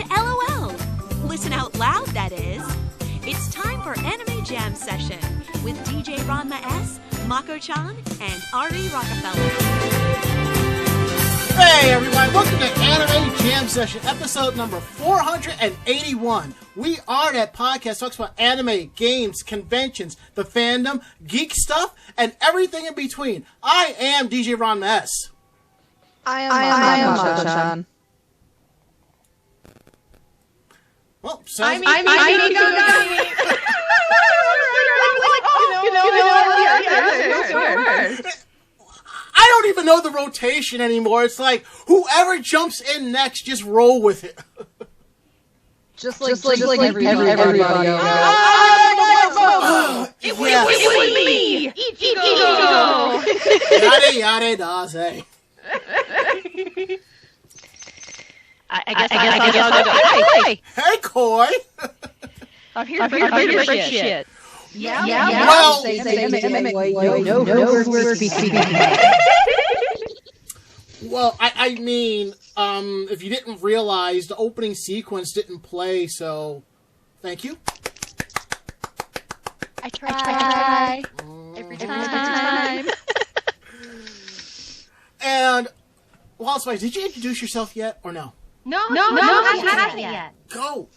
to LOL. Listen out loud, that is. It's time for Anime Jam Session with DJ Ranma S, Mako-chan, and Ari Rockefeller. Hey everyone, welcome to Anime Jam Session, episode number 481. We are that podcast that talks about anime, games, conventions, the fandom, geek stuff, and everything in between. I am DJ Ranma S. I am Mako-chan. Well, so I'm IchigoGami. I don't even know the rotation anymore. It's like whoever jumps in next, just roll with it. Just like everybody. It was me, Ichigo. Yada daze. I guess I'll go. Hi. Hey, Koi. I'm here for shit. Yeah. Well, well, I mean, if you didn't realize, the opening sequence didn't play, so thank you. I try. Every time. And, WildSpice, did you introduce yourself yet, or no? No, I haven't yet. Go.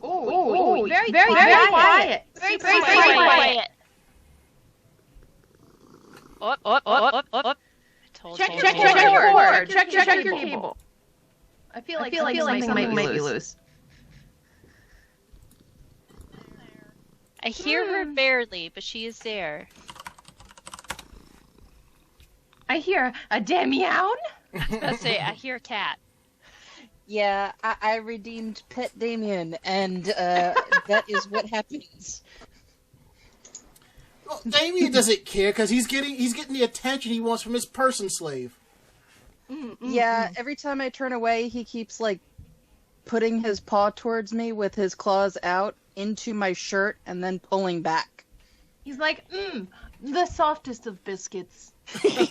Oh, very quiet. Very quiet. Up. Check your cord. Check your cable. I feel like something might be loose. I hear her barely, but she is there. I hear a Damien. I was about to say, I hear a cat. Yeah, I redeemed Pet Damien, and that is what happens. Well, Damien doesn't care because he's getting the attention he wants from his person slave. Yeah, every time I turn away, he keeps like putting his paw towards me with his claws out into my shirt and then pulling back. He's like, the softest of biscuits. I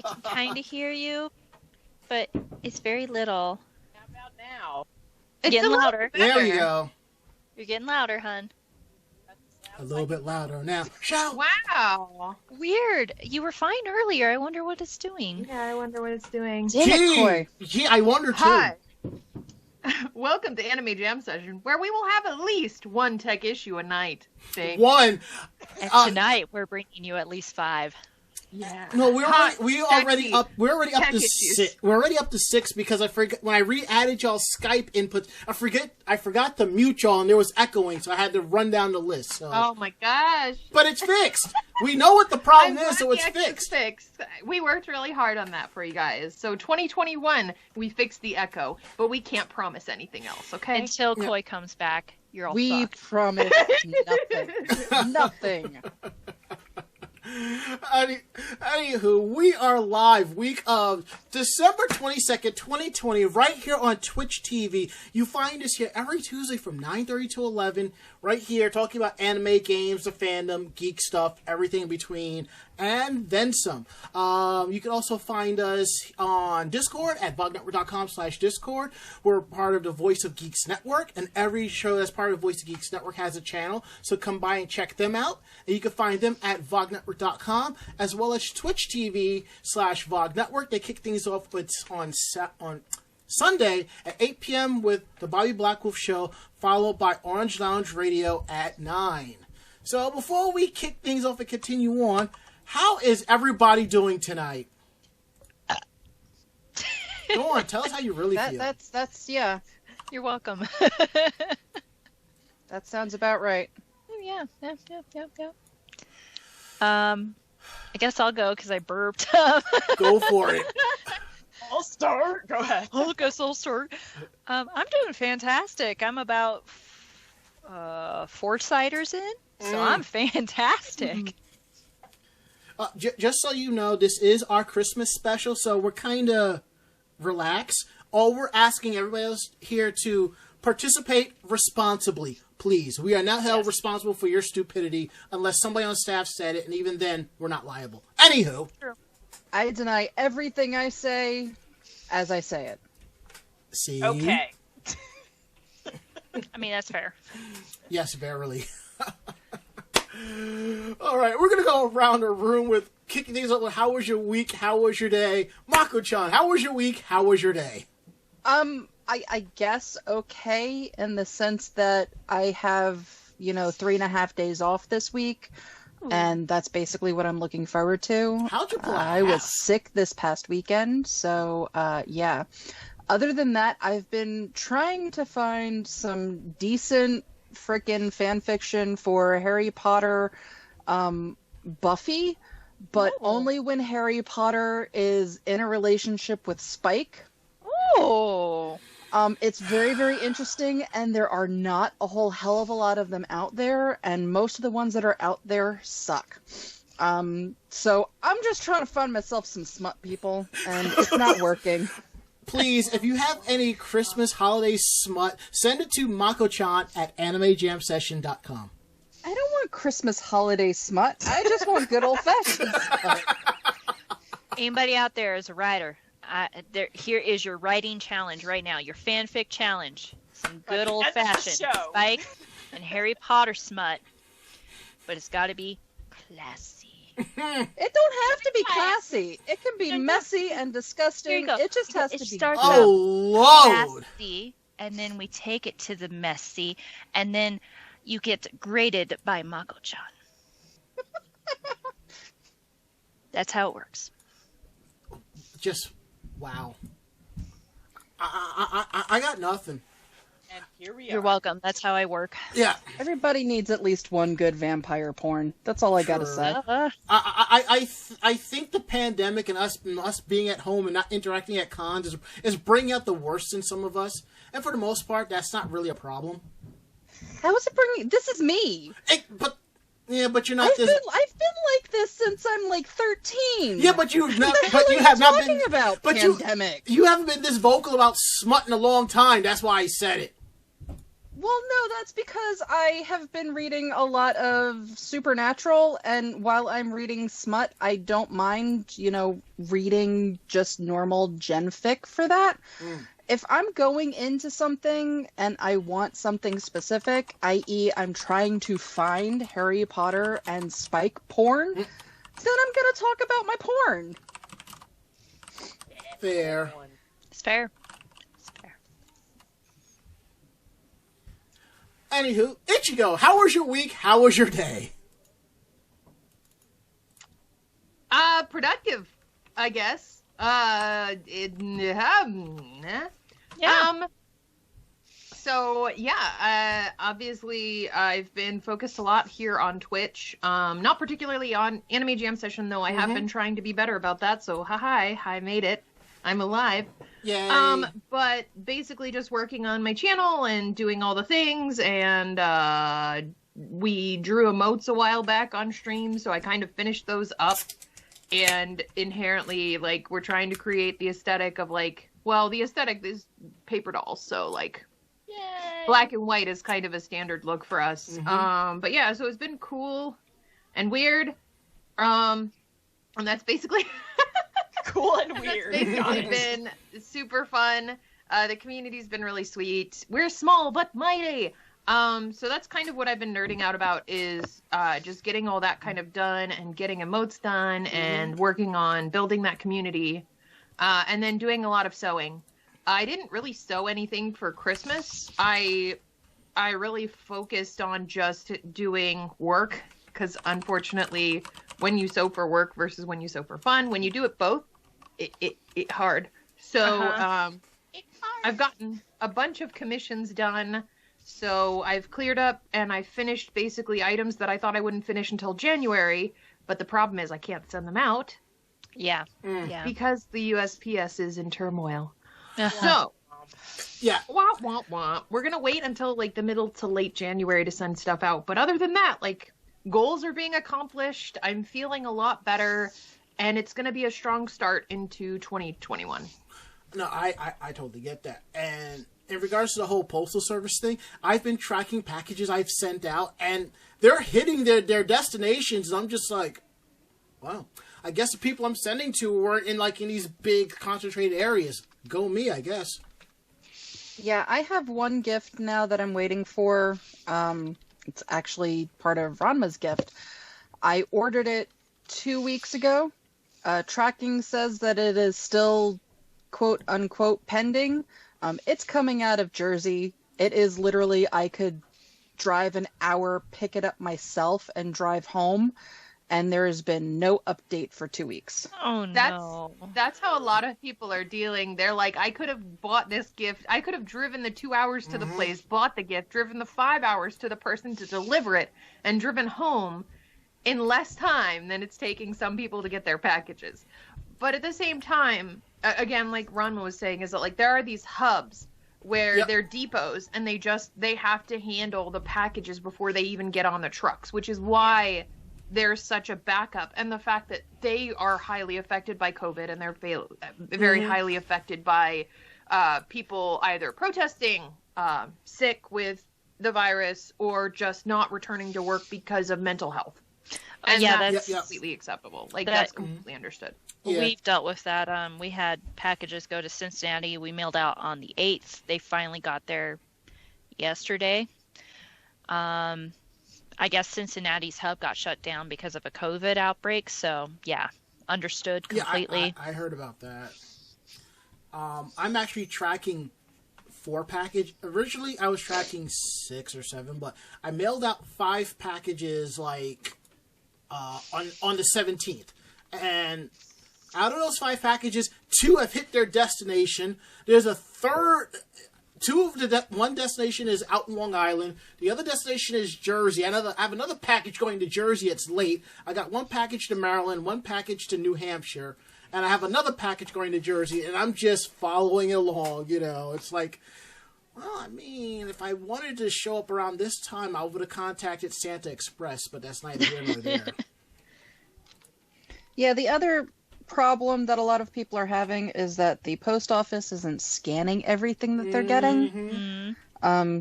can kind of hear you, but it's very little. How about now? You're getting louder. There you go. You're getting louder, hun. A little bit louder now. Shout! Wow. Weird. You were fine earlier. I wonder what it's doing. Yeah, I wonder what it's doing. Damn it, Koi. Gee, I wonder too. Hi. Welcome to Anime Jam Session, where we will have at least one tech issue a night. One. And tonight we're bringing you at least 5. Yeah. No, we're already up Tech to issues. 6. We're already up to 6 because I forgot when I re-added y'all's Skype inputs. I forgot to mute y'all and there was echoing, so I had to run down the list. So. Oh my gosh. But it's fixed. We know what the problem is, so it's fixed. We worked really hard on that for you guys. So 2021, we fixed the echo, but we can't promise anything else, okay? Until Koi comes back, you're all We fucked. promise nothing. Anywho, we are live week of December 22nd, 2020, right here on Twitch TV. You find us here every Tuesday from 9:30 to 11, right here, talking about anime, games, the fandom, geek stuff, everything in between, and then some. You can also find us on Discord at vognetwork.com/Discord. We're part of the Voice of Geeks Network, and every show that's part of the Voice of Geeks Network has a channel, so come by and check them out. And you can find them at vognetwork.com, as well as Twitch TV/VogNetwork. They kick things off with on Sunday at 8 p.m. with the Bobby Blackwolf Show, followed by Orange Lounge Radio at 9. So before we kick things off and continue on, how is everybody doing tonight? Go on, tell us how you really feel. That's yeah. You're welcome. That sounds about right. Yeah. I guess I'll go because I burped. Go for it. I'll start. Go ahead. I guess I'll start. I'm doing fantastic. I'm about 4 ciders in, so I'm fantastic. Just so you know, this is our Christmas special, so we're kind of relaxed. All we're asking everybody else here to participate responsibly, please. We are not held responsible for your stupidity unless somebody on staff said it, and even then, we're not liable. Anywho. True. I deny everything I say as I say it. See? Okay. I mean, that's fair. Yes, verily. All right, we're going to go around the room with kicking things up with how was your week, how was your day? Mako-chan, how was your week, how was your day? I guess okay, in the sense that I have, 3.5 days off this week, and that's basically what I'm looking forward to. How'd you pull out I half? was sick this past weekend, so, yeah. Other than that, I've been trying to find some decent frickin' fan fiction for Harry Potter, Buffy, but only when Harry Potter is in a relationship with Spike. Oh. It's very, very interesting, and there are not a whole hell of a lot of them out there, and most of the ones that are out there suck. So I'm just trying to find myself some smut people, and it's not working. Please, if you have any Christmas holiday smut, send it to Mako-chan at animejamsession.com. I don't want Christmas holiday smut. I just want good old-fashioned smut. Anybody out there is a writer? Here is your writing challenge right now. Your fanfic challenge. Some good old-fashioned Spike and Harry Potter smut. But it's got to be classy. It don't have to be classy. It can be messy and disgusting. It just has to be. Oh, Lord! Classy, and then we take it to the messy, and then you get graded by Mako-chan. That's how it works. Just, wow. I got nothing. And here we are. You're welcome. That's how I work. Yeah. Everybody needs at least one good vampire porn. That's all I gotta say. I think the pandemic and us being at home and not interacting at cons is bringing out the worst in some of us. And for the most part, that's not really a problem. How is it bringing? This is me. But you're not. I've been like this since I'm like 13. Yeah, but you've not. What the hell But you are have not talking been about but pandemic. You haven't been this vocal about smut in a long time. That's why I said it. Well, no, that's because I have been reading a lot of Supernatural, and while I'm reading smut, I don't mind, reading just normal genfic for that. If I'm going into something and I want something specific, i.e. I'm trying to find Harry Potter and Spike porn, then I'm gonna talk about my porn. Fair. It's fair. Anywho, Ichigo, how was your week? How was your day? Productive, I guess. Obviously I've been focused a lot here on Twitch. Not particularly on Anime Jam Session, though I have been trying to be better about that, so hi, I made it. I'm alive. Yay. But basically just working on my channel and doing all the things, and we drew emotes a while back on stream, so I kind of finished those up. And inherently, we're trying to create the aesthetic of, the aesthetic is paper dolls, so, yay. Black and white is kind of a standard look for us. But yeah, so it's been cool and weird. And that's basically... Cool and weird. It's basically been super fun. The community's been really sweet. We're small but mighty. So that's kind of what I've been nerding out about, is just getting all that kind of done and getting emotes done and working on building that community. And then doing a lot of sewing. I didn't really sew anything for Christmas. I really focused on just doing work, because unfortunately, when you sew for work versus when you sew for fun, when you do it both, it hard. So I've gotten a bunch of commissions done. So I've cleared up and I finished basically items that I thought I wouldn't finish until January. But the problem is I can't send them out. Yeah. Yeah. Because the USPS is in turmoil. Uh-huh. So, Yeah. We're going to wait until the middle to late January to send stuff out. But other than that, goals are being accomplished. I'm feeling a lot better. And it's going to be a strong start into 2021. No, I totally get that. And in regards to the whole postal service thing, I've been tracking packages I've sent out, and they're hitting their destinations, and I'm just like, wow. I guess the people I'm sending to weren't in these big concentrated areas. Go me, I guess. Yeah, I have one gift now that I'm waiting for. It's actually part of Ranma's gift. I ordered it 2 weeks ago. Tracking says that it is still quote unquote pending. It's coming out of Jersey. It is literally, I could drive an hour, pick it up myself, and drive home. And there has been no update for 2 weeks. Oh, no. That's how a lot of people are dealing. They're like, I could have bought this gift. I could have driven the 2 hours to the place, bought the gift, driven the 5 hours to the person to deliver it, and driven home in less time than it's taking some people to get their packages. But at the same time, again, like Ranma was saying, is that like there are these hubs where they're depots, and they have to handle the packages before they even get on the trucks, which is why there's such a backup. And the fact that they are highly affected by COVID, and they're very highly affected by people either protesting, sick with the virus, or just not returning to work because of mental health. And that's completely acceptable. Like, that's completely understood. Yeah. We've dealt with that. We had packages go to Cincinnati. We mailed out on the 8th. They finally got there yesterday. I guess Cincinnati's hub got shut down because of a COVID outbreak. So, yeah, understood completely. Yeah, I heard about that. I'm actually tracking 4 packages. Originally, I was tracking 6 or 7, but I mailed out 5 packages, on the 17th. And out of those 5 packages, 2 have hit their destination. There's a third... one destination is out in Long Island. The other destination is Jersey. I have another package going to Jersey. It's late. I got 1 package to Maryland, 1 package to New Hampshire, and I have another package going to Jersey, and I'm just following along, It's like, well, I mean, if I wanted to show up around this time, I would have contacted Santa Express, but that's neither here nor there. Yeah, the other problem that a lot of people are having is that the post office isn't scanning everything that they're getting.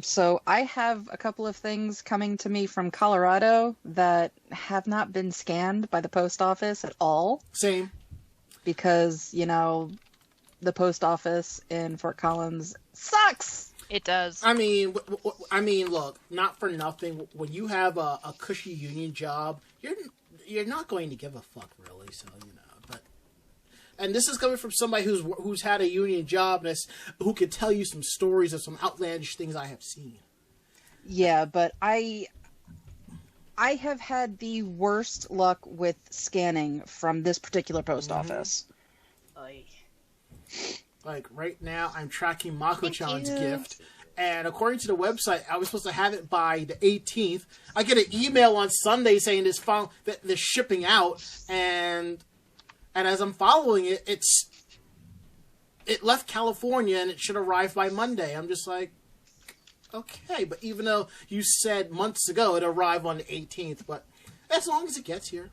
So I have a couple of things coming to me from Colorado that have not been scanned by the post office at all. Same. Because, the post office in Fort Collins sucks. It does. I mean, look, not for nothing. When you have a cushy union job, you're not going to give a fuck, really. So and this is coming from somebody who's had a union job and who could tell you some stories of some outlandish things I have seen. Yeah, but I have had the worst luck with scanning from this particular post office. Like right now, I'm tracking Mako-chan's gift, and according to the website, I was supposed to have it by the 18th. I get an email on Sunday saying that they're shipping out, and as I'm following it, it left California and it should arrive by Monday. I'm just like, okay, but even though you said months ago it arrived on the 18th, but as long as it gets here.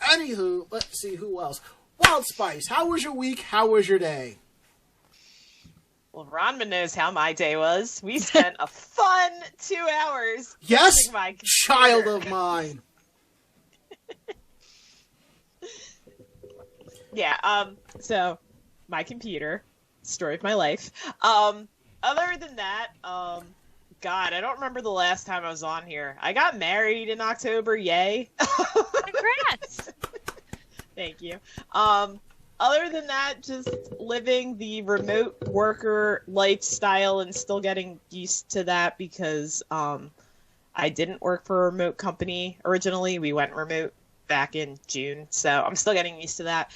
Anywho, let's see who else. WildSpice, how was your week? How was your day? Well, Ranma knows how my day was. We spent a fun 2 hours. Yes, child of mine. Yeah, so my computer, story of my life. Other than that, God, I don't remember the last time I was on here. I got married in October, yay. Congrats! Thank you. Other than that, just living the remote worker lifestyle and still getting used to that because I didn't work for a remote company originally. We went remote back in June, so I'm still getting used to that.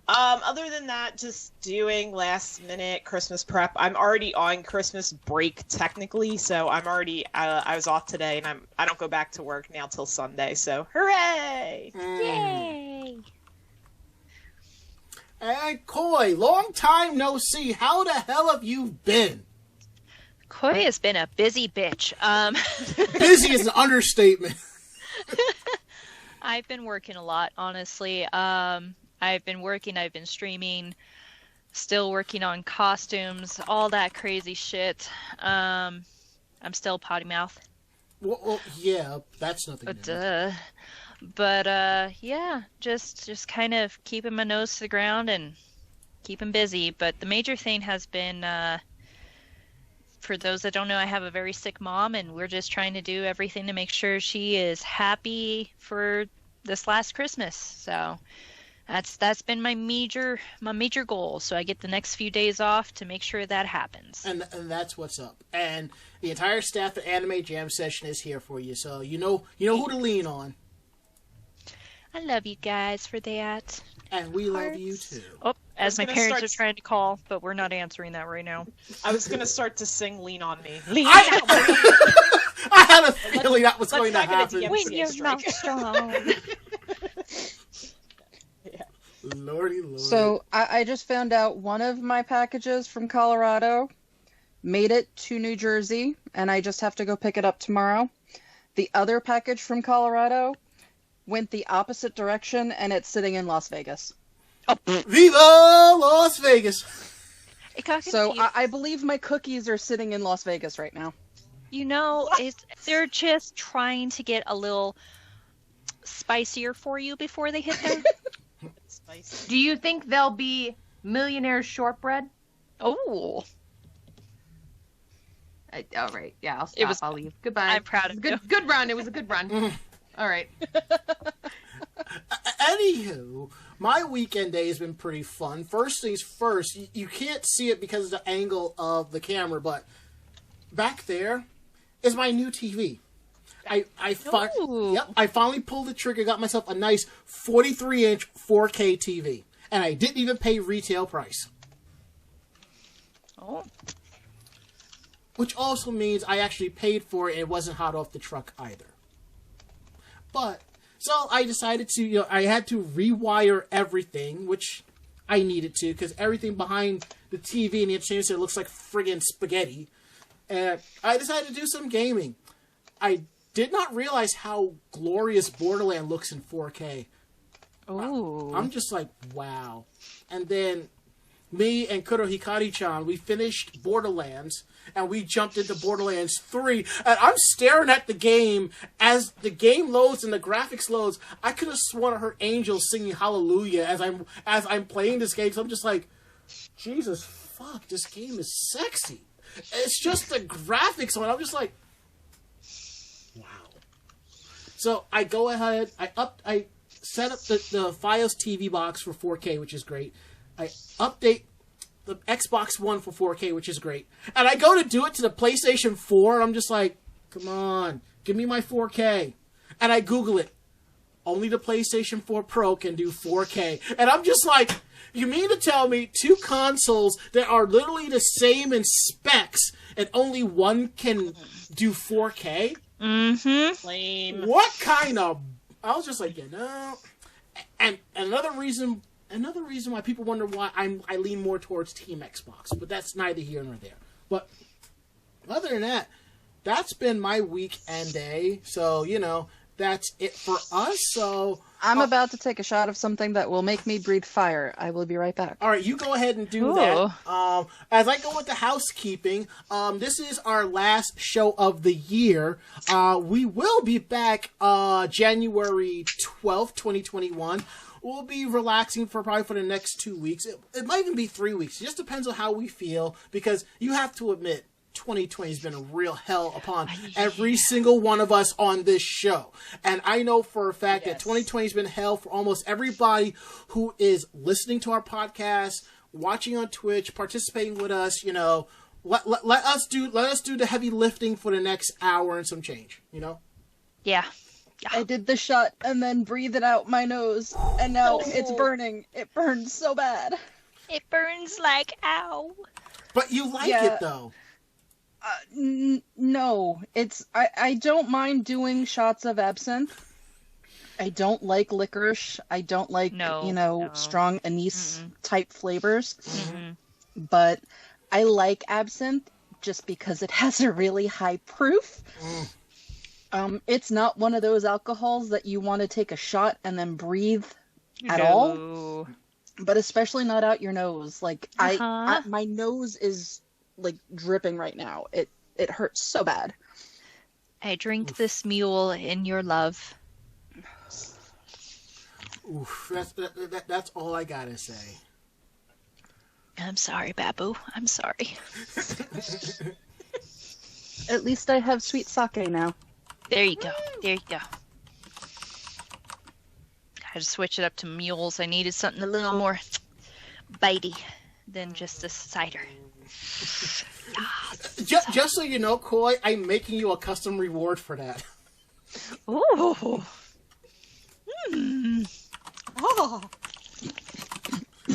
Other than that, just doing last minute Christmas prep. I'm already on Christmas break technically, so I'm already I was off today, and I don't go back to work now till Sunday. So hooray! Yay! And Koi, long time no see. How the hell have you been? Koi has been a busy bitch. Busy is an understatement. I've been working a lot, honestly. I've been working, I've been streaming, still working on costumes, all that crazy shit. I'm still potty mouth. Well, yeah, that's nothing new. But yeah, just kind of keeping my nose to the ground and keeping busy. But the major thing has been, for those that don't know, I have a very sick mom, and we're just trying to do everything to make sure she is happy for this last Christmas. So that's been my major goal. So I get the next few days off to make sure that happens. And that's what's up. And the entire staff at Anime Jam Session is here for you, so you know who to lean on. I love you guys for that. And we love you too. Oh, as my parents are trying to call, but we're not answering that right now. I was gonna start to sing "Lean on Me." Lean on me. I had a feeling that was going to happen. When you're not strong. Lordy. So I just found out one of my packages from Colorado made it to New Jersey, and I just have to go pick it up tomorrow. The other package from Colorado went the opposite direction, and it's sitting in Las Vegas. Oh. Viva Las Vegas! So I believe my cookies are sitting in Las Vegas right now. You know, they're just trying to get a little spicier for you before they hit there. Spicy. Do you think they'll be millionaire shortbread? Oh. All right. Yeah, I'll stop. I'll leave. Goodbye. I'm proud of you. Good run. It was a good run. All right. Anywho, my weekend day has been pretty fun. First things first, you can't see it because of the angle of the camera, but back there is my new TV. I finally pulled the trigger, got myself a nice 43-inch 4K TV, and I didn't even pay retail price. Oh. Which also means I actually paid for it and it wasn't hot off the truck either. But, so I decided to, I had to rewire everything, which I needed to, because everything behind the TV and the entertainment center looks like friggin' spaghetti. And I decided to do some gaming. I did not realize how glorious Borderlands looks in 4K. Ooh. I'm just like, wow. And then me and Kuro Hikari-chan, we finished Borderlands, and we jumped into Borderlands 3, and I'm staring at the game as the game loads and the graphics loads. I could have sworn I heard angels singing Hallelujah as I'm playing this game, so I'm just like, Jesus fuck, this game is sexy. It's just the graphics on it. I'm just like, wow. So I go ahead, I set up the Fios TV box for 4K, which is great. I update the Xbox One for 4K, which is great. And I go to do it to the PlayStation 4, and I'm just like, come on, give me my 4K. And I Google it. Only the PlayStation 4 Pro can do 4K. And I'm just like, you mean to tell me two consoles that are literally the same in specs and only one can do 4K? Mm-hmm. Lame. What kind of... I was just like, And another reason why people wonder why I lean more towards Team Xbox, but that's neither here nor there. But other than that, that's been my weekend day. So, that's it for us. So I'm about to take a shot of something that will make me breathe fire. I will be right back. All right, you go ahead and do that. As I go with the housekeeping, this is our last show of the year. We will be back January 12th, 2021. We'll be relaxing for the next 2 weeks. It might even be 3 weeks. It just depends on how we feel, because you have to admit, 2020 has been a real hell upon every single one of us on this show. And I know for a fact that 2020 has been hell for almost everybody who is listening to our podcast, watching on Twitch, participating with us. Let us do the heavy lifting for the next hour and some change. Yeah. I did the shot and then breathed it out my nose, and now it's burning. It burns so bad. It burns like ow. But you like it though. No, I don't mind doing shots of absinthe. I don't like licorice. I don't like strong anise type flavors. Mm-hmm. But I like absinthe just because it has a really high proof. It's not one of those alcohols that you want to take a shot and then breathe at all. But especially not out your nose. Like my nose is like dripping right now. It hurts so bad. I drink this mule in your love. Oof, that's all I gotta say. I'm sorry, Babu. I'm sorry. At least I have sweet sake now. There you go. There you go. I had to switch it up to mules. I needed something a little more bitey than just a cider. Just so you know, Koi, I'm making you a custom reward for that. Ooh. Oh.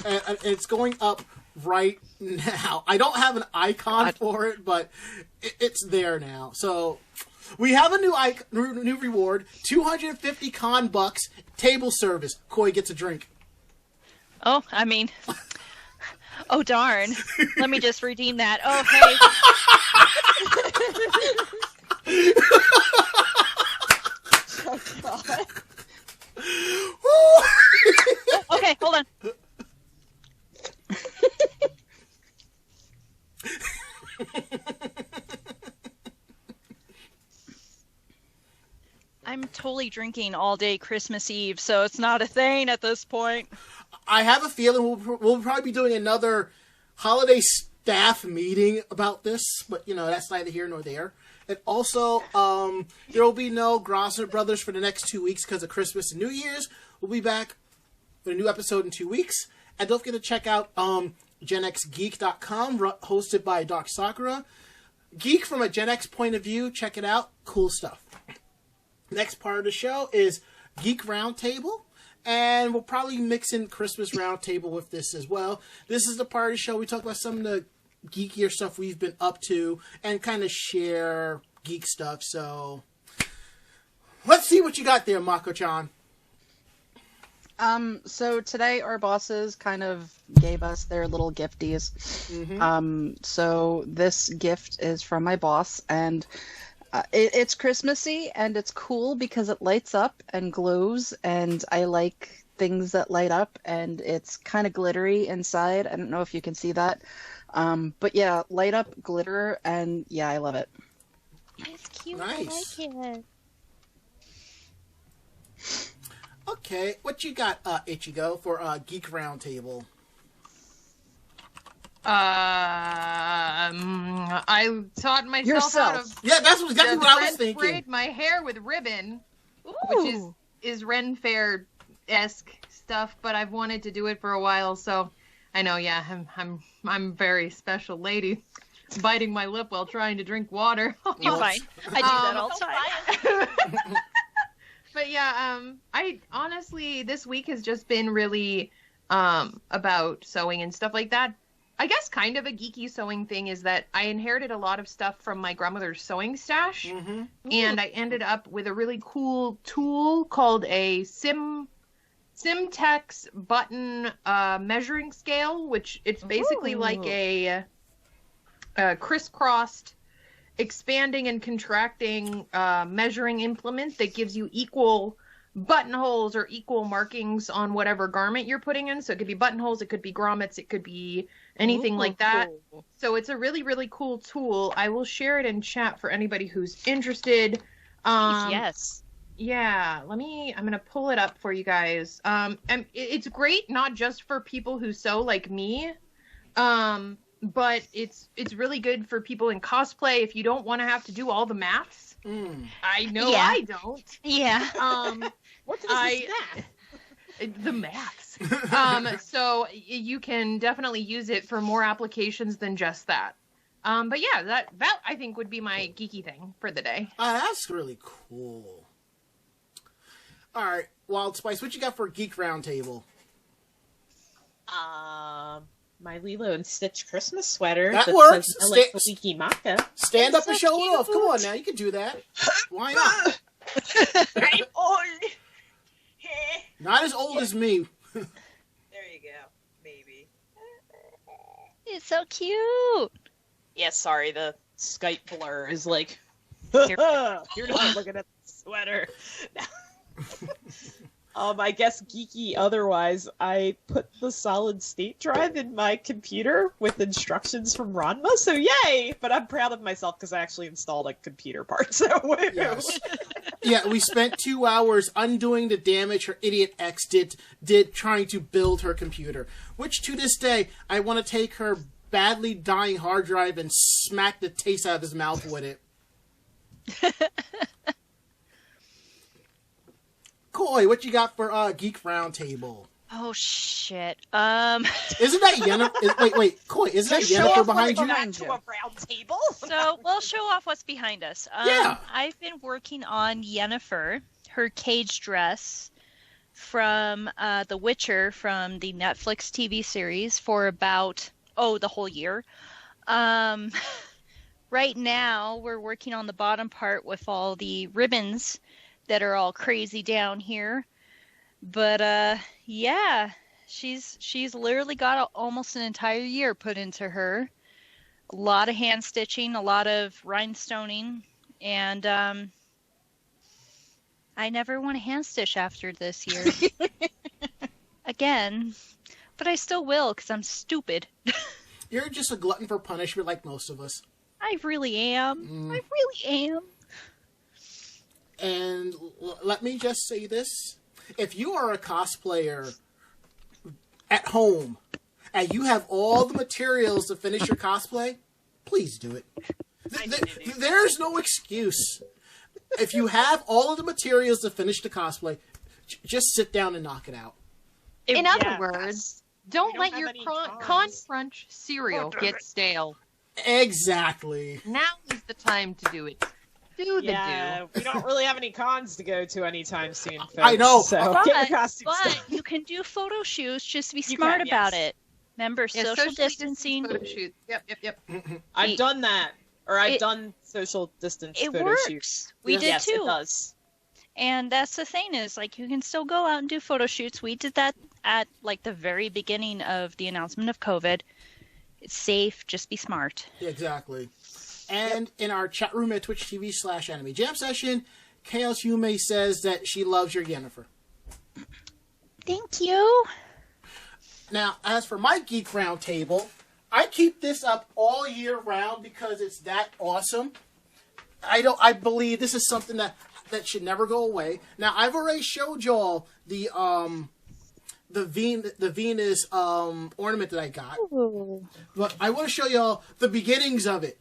And it's going up right now. I don't have an icon for it, but it's there now. So we have a new reward: 250 con bucks, table service. Koi gets a drink. Oh, I mean, oh darn! Let me just redeem that. Oh hey. Oh, God. Okay, hold on. I'm totally drinking all day Christmas Eve, so it's not a thing at this point. I have a feeling we'll probably be doing another holiday staff meeting about this, but that's neither here nor there. And also, there will be no Grosser Brothers for the next 2 weeks because of Christmas and New Year's. We'll be back with a new episode in 2 weeks. And don't forget to check out GenXGeek.com, hosted by Doc Sakura. Geek from a Gen X point of view. Check it out. Cool stuff. Next part of the show is Geek Roundtable. And we'll probably mix in Christmas Roundtable with this as well. This is the part of the show we talk about some of the geekier stuff we've been up to and kind of share geek stuff. So let's see what you got there, Mako-chan. So today our bosses kind of gave us their little gifties. Mm-hmm. So this gift is from my boss, and it's Christmassy, and it's cool because it lights up and glows, and I like things that light up, and it's kind of glittery inside. I don't know if you can see that. But yeah, light up, glitter, and yeah, I love it. It's cute. Nice. I like it. Okay, what you got, Ichigo, for Geek Roundtable? I taught myself Yourself. how to Yeah, that's exactly what I was thinking. braid my hair with ribbon, Ooh. which is Ren Fair-esque stuff, but I've wanted to do it for a while, so I know, yeah, I'm a very special lady, biting my lip while trying to drink water. You're fine. I do that all the time. But yeah, I honestly, this week has just been really about sewing and stuff like that. I guess kind of a geeky sewing thing is that I inherited a lot of stuff from my grandmother's sewing stash, Mm-hmm. and I ended up with a really cool tool called a Simtex button measuring scale, which it's basically like a crisscrossed expanding and contracting measuring implement that gives you equal buttonholes or equal markings on whatever garment you're putting in. So it could be buttonholes, it could be grommets, it could be anything like that. Cool. So it's a really, really cool tool. I will share it in chat for anybody who's interested. Yes. Yeah, I'm gonna pull it up for you guys. And it's great not just for people who sew like me, but it's really good for people in cosplay if you don't want to have to do all the maths. I know Yeah. I don't. Yeah. What is this math? The maths. So you can definitely use it for more applications than just that. But yeah, that I think would be my geeky thing for the day. That's really cool. All right, WildSpice, what you got for Geek Roundtable? My Lilo and Stitch Christmas sweater. That works. Says, I like Wiki Maka. Stand up so and show it off. cute. Come on now, you can do that. Why not? I'm old. Not as old as me. There you go. Maybe. It's so cute. Yeah, sorry, the Skype blur is like, You're you're not looking at the sweater. I guess geeky otherwise, I put the solid state drive in my computer with instructions from Ranma, so yay! But I'm proud of myself because I actually installed a computer part, so woo! Yes. Yeah, we spent 2 hours undoing the damage her idiot ex did trying to build her computer. Which, to this day, I want to take her badly dying hard drive and smack the taste out of his mouth with it. Koi, what you got for Geek Roundtable? Oh shit. Isn't that Yennefer? Wait, Koi, isn't that Yennefer behind you? To a round table. So we'll show off what's behind us. Yeah. I've been working on Yennefer, her cage dress from The Witcher from the Netflix TV series for about the whole year. Right now we're working on the bottom part with all the ribbons that are all crazy down here. But yeah, she's literally got almost an entire year put into her. A lot of hand stitching, a lot of rhinestoning, and I never want to hand stitch after this year again, but I still will because I'm stupid. You're just a glutton for punishment like most of us. I really am. I really am. And let me just say this. If you are a cosplayer at home and you have all the materials to finish your cosplay, please do it. There's no excuse. If you have all of the materials to finish the cosplay, just sit down and knock it out. In other words, don't let your con crunch cereal get stale. Exactly. Now is the time to do it. We don't really have any cons to go to anytime soon, folks. I know. So get your costumes done. You can do photo shoots. Just be smart about it. Remember, social distancing. Photo shoot. Yep. I've done that. Or I've done social distance photo works. shoots. We did too. It does. And that's the thing is, like, you can still go out and do photo shoots. We did that at, like, the very beginning of the announcement of COVID. It's safe. Just be smart. Exactly. And in our chat room at Twitch TV/Anime Jam Session, Chaos Yume says that she loves your Yennefer. Thank you. Now, as for my Geek Round Table, I keep this up all year round because it's that awesome. I believe this is something that should never go away. Now, I've already showed y'all the Venus ornament that I got. Ooh. But I want to show y'all the beginnings of it.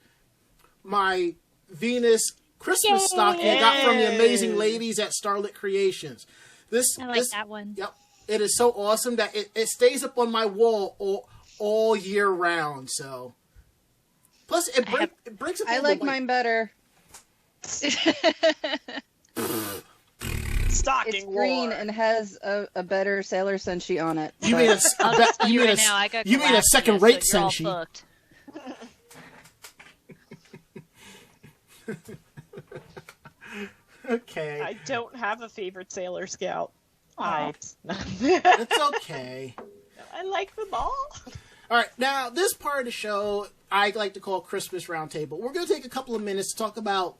My Venus Christmas stocking I got from the amazing ladies at Starlit Creations. I like that one. Yep. It is so awesome that it stays up on my wall all year round. So, plus it breaks up. I like mine better. Stocking it's green and has a better Sailor Senshi on it. You mean a second-rate Senshi? Okay. I don't have a favorite Sailor Scout. It's okay. I like them all. Alright, now this part of the show I like to call Christmas Roundtable. We're going to take a couple of minutes to talk about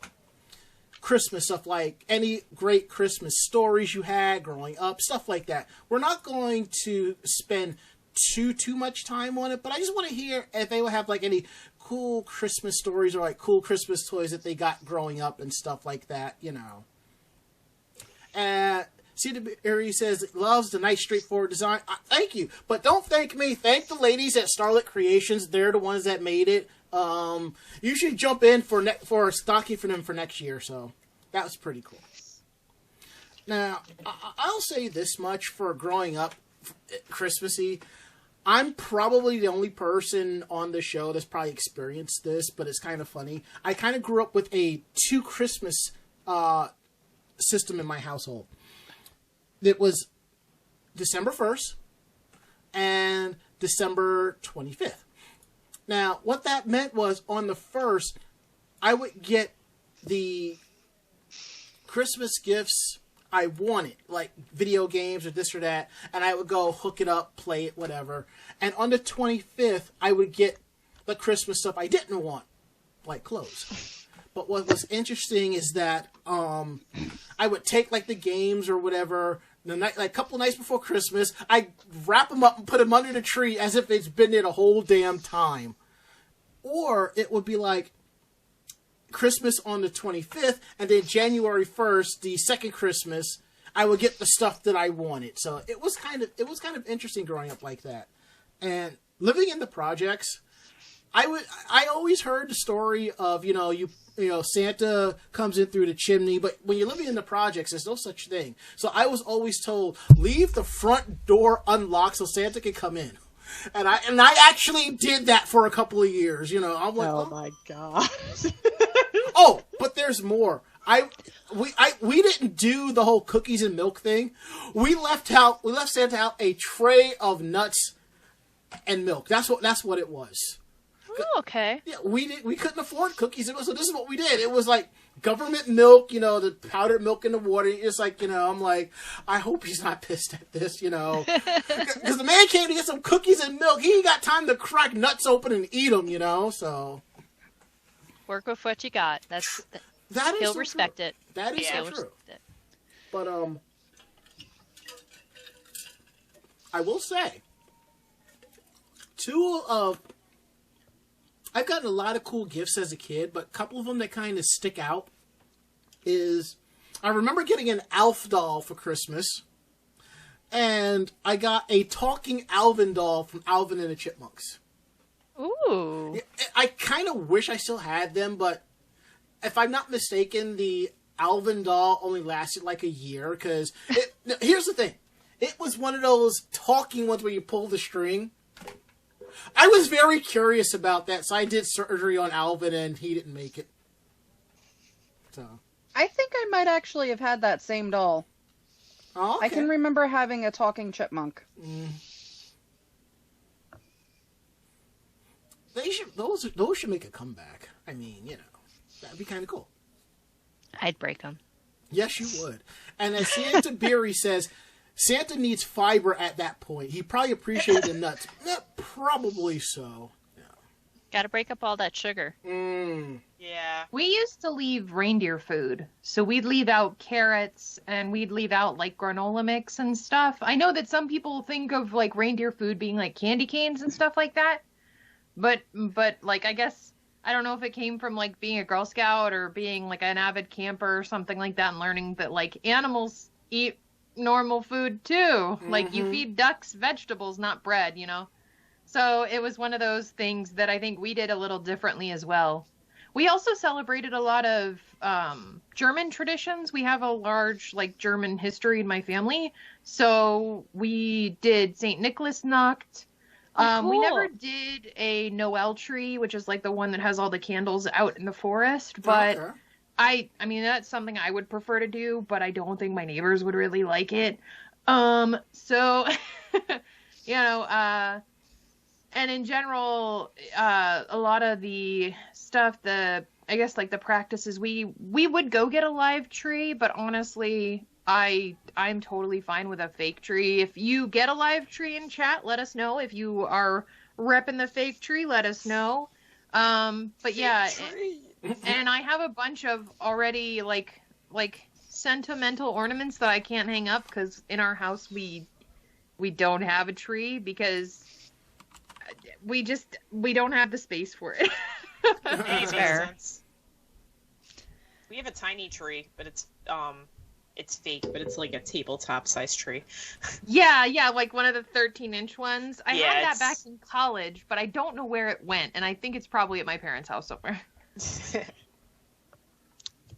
Christmas stuff, like any great Christmas stories you had growing up, stuff like that. We're not going to spend too much time on it, but I just want to hear if they will have like any cool Christmas stories or like cool Christmas toys that they got growing up and stuff like that, you know. CW says loves the nice straightforward design. Thank you, but don't thank me. Thank the ladies at Starlit Creations. They're the ones that made it. You should jump in for a stocking for them for next year. So that was pretty cool. Now I'll say this much for growing up Christmassy. I'm probably the only person on the show that's probably experienced this, but it's kind of funny. I kind of grew up with a 2 Christmas system in my household. It was December 1st and December 25th. Now, what that meant was on the 1st, I would get the Christmas gifts I wanted, like video games or this or that, and I would go hook it up, play it, whatever. And on the 25th, I would get the Christmas stuff I didn't want, like clothes. But what was interesting is that I would take like the games or whatever the night, like a couple nights before Christmas, I wrap them up and put them under the tree as if it's been there the whole damn time. Or it would be like Christmas on the 25th, and then January 1st, the second Christmas, I would get the stuff that I wanted. So it was kind of interesting growing up like that. And living in the projects, I always heard the story of, Santa comes in through the chimney, but when you're living in the projects, there's no such thing. So I was always told, leave the front door unlocked so Santa can come in. And I actually did that for a couple of years, I'm like, oh my god. Oh, but there's more. We didn't do the whole cookies and milk thing. We left Santa out a tray of nuts and milk. That's what it was. Oh, okay. Yeah, we couldn't afford cookies, so this is what we did. It was like government milk, the powdered milk in the water. It's like, I'm like, I hope he's not pissed at this, because the man came to get some cookies and milk. He ain't got time to crack nuts open and eat them, so. Work with what you got. That is he'll so respect true. it. That is so true. But I will say, I've gotten a lot of cool gifts as a kid, but a couple of them that kind of stick out is I remember getting an Alf doll for Christmas, and I got a talking Alvin doll from Alvin and the Chipmunks. Ooh. I kind of wish I still had them, but if I'm not mistaken, the Alvin doll only lasted like a year, because here's the thing. It was one of those talking ones where you pull the string. I was very curious about that, so I did surgery on Alvin, and he didn't make it. So I think I might actually have had that same doll. Oh, okay. I can remember having a talking chipmunk. Those should make a comeback. I mean, that'd be kind of cool. I'd break them. Yes, you would. And as Santa Beery says, Santa needs fiber at that point. He probably appreciated the nuts. Probably so. Yeah. Gotta break up all that sugar. Yeah. We used to leave reindeer food. So we'd leave out carrots and we'd leave out like granola mix and stuff. I know that some people think of like reindeer food being like candy canes and stuff like that. But like, I guess, I don't know if it came from like being a Girl Scout or being like an avid camper or something like that, and learning that like animals eat normal food too. Mm-hmm. Like you feed ducks vegetables, not bread, So it was one of those things that I think we did a little differently as well. We also celebrated a lot of German traditions. We have a large like German history in my family. So we did St. Nicholas Nacht. Cool. We never did a Noel tree, which is like the one that has all the candles out in the forest. But okay. I mean, that's something I would prefer to do, but I don't think my neighbors would really like it. So, and in general, a lot of the stuff, I guess like the practices, we would go get a live tree, but honestly, I'm totally fine with a fake tree. If you get a live tree in chat, let us know. If you are repping the fake tree, let us know. But yeah, and I have a bunch of already like sentimental ornaments that I can't hang up because in our house we don't have a tree because we don't have the space for it. Makes sense. We have a tiny tree, but it's fake, but it's like a tabletop size tree. Yeah, like one of the 13-inch ones. I had that back in college, but I don't know where it went, and I think it's probably at my parents' house somewhere.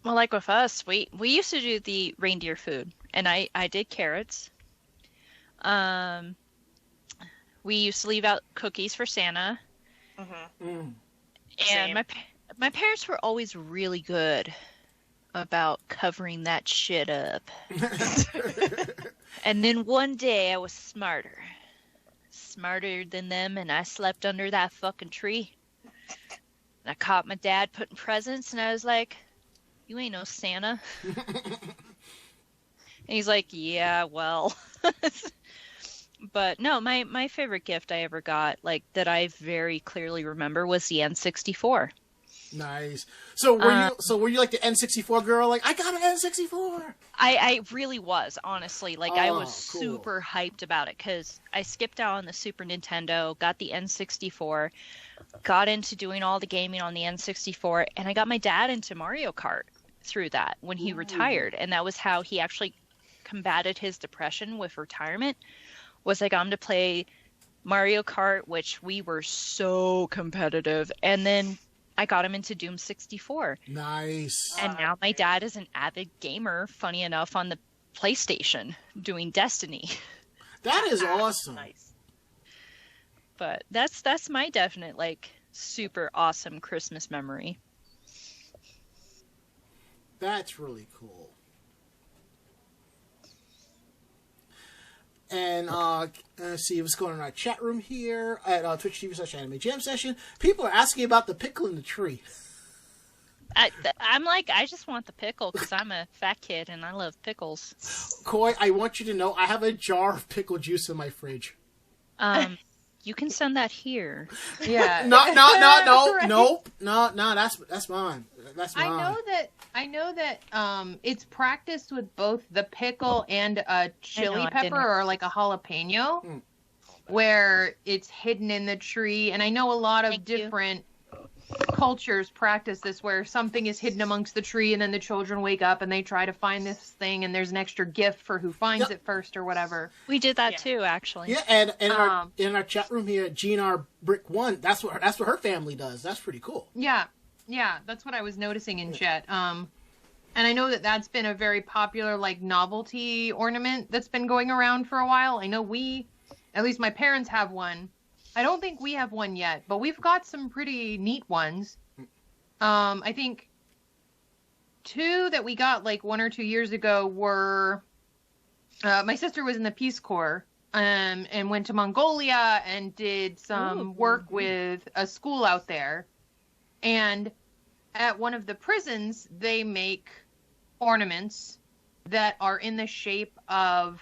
Well, like with us, we used to do the reindeer food, and I did carrots. We used to leave out cookies for Santa. And my parents were always really good about covering that shit up. And then one day I was smarter than them, and I slept under that fucking tree. And I caught my dad putting presents, and I was like, "You ain't no Santa." And he's like, "Yeah, well." But no, my favorite gift I ever got, like that I very clearly remember, was the N64. Nice. So were you like the N64 girl? Like, I got an N64. I really was, honestly. Like, I was cool. super hyped about it because I skipped out on the Super Nintendo, got the N64, got into doing all the gaming on the N64, and I got my dad into Mario Kart through that when he retired. And that was how he actually combated his depression with retirement, was I got him to play Mario Kart, which we were so competitive. And then I got him into Doom 64. Nice. And now my dad is an avid gamer, funny enough, on the PlayStation, doing Destiny. That is awesome. Nice. But that's my definite, like, super awesome Christmas memory. That's really cool. And let's see what's going on in our chat room here at Twitch TV/Anime Jam Session. People are asking about the pickle in the tree. I'm like, I just want the pickle because I'm a fat kid and I love pickles. Koi, I want you to know I have a jar of pickle juice in my fridge. You can send that here. Yeah. No, Right. nope. No, that's mine. That's mine. I know that it's practiced with both the pickle and a chili I pepper didn't. or like a jalapeno, where it's hidden in the tree. And I know a lot of Thank you. different cultures practice this, where something is hidden amongst the tree, and then the children wake up and they try to find this thing, and there's an extra gift for who finds it first or whatever. We did that too, actually. Yeah, and in our chat room here, GNR Brick One, that's what her family does. That's pretty cool. Yeah, that's what I was noticing in chat. And I know that that's been a very popular, like, novelty ornament that's been going around for a while. I know at least my parents have one. I don't think we have one yet, but we've got some pretty neat ones. I think 2 that we got, like, 1 or 2 years ago were, my sister was in the Peace Corps, and went to Mongolia and did some work with a school out there. And at one of the prisons, they make ornaments that are in the shape of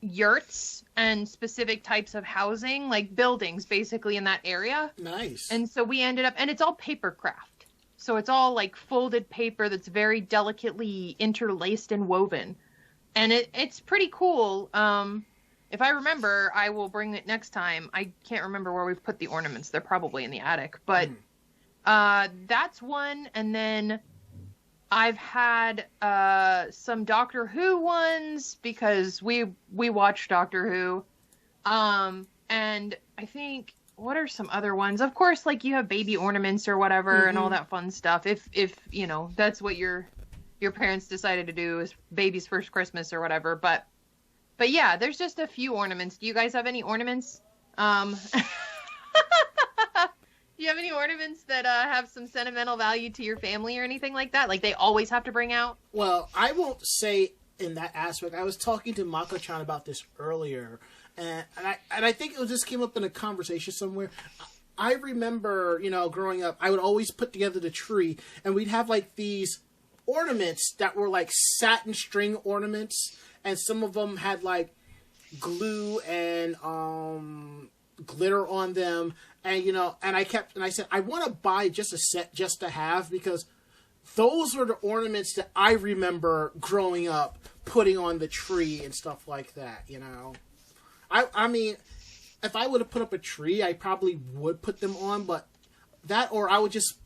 yurts and specific types of housing, like buildings basically in that area. Nice. And so we ended up, and it's all paper craft. So it's all like folded paper that's very delicately interlaced and woven. And it's pretty cool. If I remember, I will bring it next time. I can't remember where we've put the ornaments. They're probably in the attic, but that's one. And then I've had some Doctor Who ones because we watch Doctor Who. And I think, what are some other ones? Of course, like, you have baby ornaments or whatever and all that fun stuff. If you know, that's what your parents decided to do, is baby's first Christmas or whatever. But yeah, there's just a few ornaments. Do you guys have any ornaments? Do you have any ornaments that have some sentimental value to your family or anything like that? Like, they always have to bring out? Well, I won't say in that aspect. I was talking to Mako-chan about this earlier, and I think it just came up in a conversation somewhere. I remember, growing up, I would always put together the tree, and we'd have, like, these ornaments that were, like, satin string ornaments, and some of them had, like, glue and glitter on them. And, and I said, I want to buy just a set just to have, because those were the ornaments that I remember growing up putting on the tree and stuff like that, I mean, if I would have put up a tree, I probably would put them on, but that, or I would just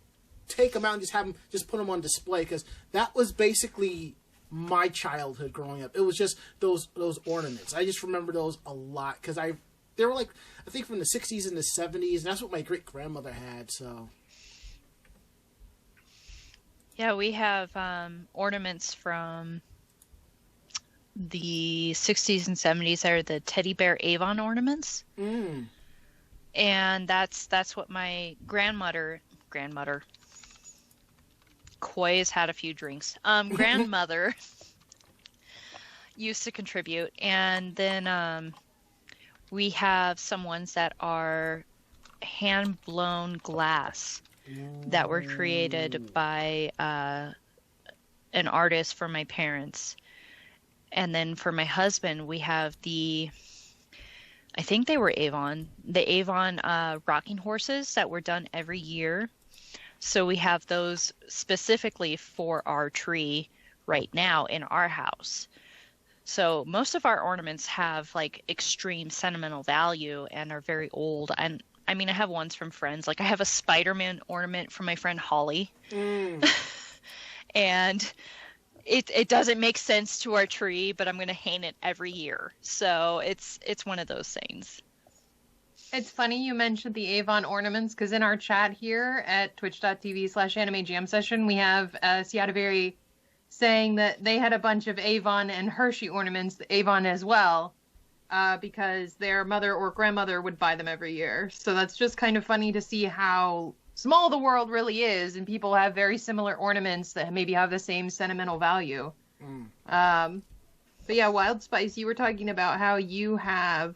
take them out and just have them, just put them on display, because that was basically my childhood growing up. It was just those ornaments. I just remember those a lot, because they were like, I think from the 60s and the 70s, and that's what my great-grandmother had, so. Yeah, we have ornaments from the 60s and 70s that are the teddy bear Avon ornaments. And that's what my grandmother, Koi has had a few drinks, grandmother used to contribute. And then we have some ones that are hand-blown glass that were created by an artist for my parents. And then for my husband, we have I think they were Avon, the Avon rocking horses that were done every year. So we have those specifically for our tree right now in our house. So most of our ornaments have like extreme sentimental value and are very old. And I mean, I have ones from friends. Like I have a Spider-Man ornament from my friend Holly. And it doesn't make sense to our tree, but I'm going to hang it every year. So it's one of those things. It's funny you mentioned the Avon ornaments, because in our chat here at twitch.tv/anime jam session, we have Seataberry saying that they had a bunch of Avon and Hershey ornaments, Avon as well, because their mother or grandmother would buy them every year. So that's just kind of funny to see how small the world really is, and people have very similar ornaments that maybe have the same sentimental value. But yeah, WildSpice, you were talking about how you have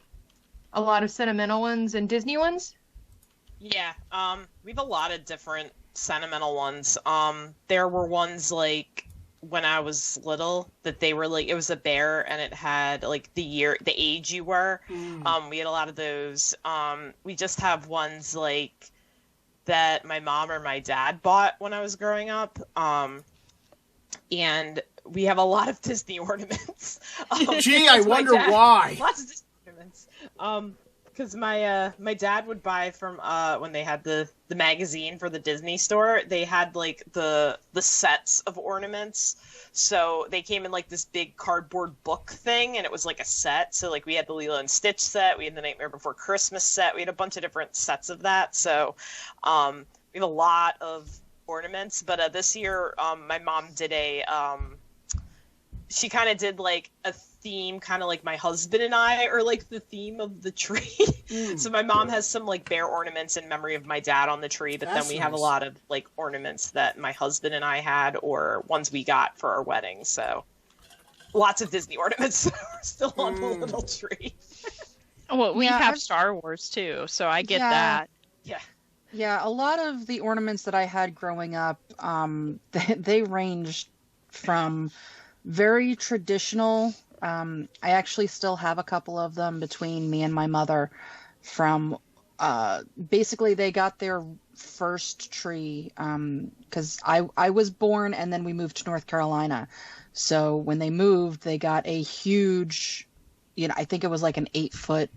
a lot of sentimental ones and Disney ones? Yeah, we have a lot of different sentimental ones. There were ones like when I was little that they were like, it was a bear and it had like the age you were. We had a lot of those. We just have ones like that my mom or my dad bought when I was growing up. And we have a lot of Disney ornaments. Gee, I wonder why. Lots of Disney ornaments. Because my dad would buy from when they had the magazine for the Disney store, they had like the sets of ornaments. So they came in like this big cardboard book thing, and it was like a set. So like we had the Lilo and Stitch set, we had the Nightmare Before Christmas set, we had a bunch of different sets of that. So we have a lot of ornaments. But this year, my mom did she kind of did like a theme, kind of like my husband and I, or like the theme of the tree. So my mom has some like bear ornaments in memory of my dad on the tree, but then we have a lot of like ornaments that my husband and I had, or ones we got for our wedding. So lots of Disney ornaments are still on the little tree. Well, we have Star Wars too, so I get that. Yeah, a lot of the ornaments that I had growing up, they ranged from very traditional. I actually still have a couple of them between me and my mother from, basically they got their first tree, because I was born and then we moved to North Carolina. So when they moved, they got a huge, I think it was like an 8-foot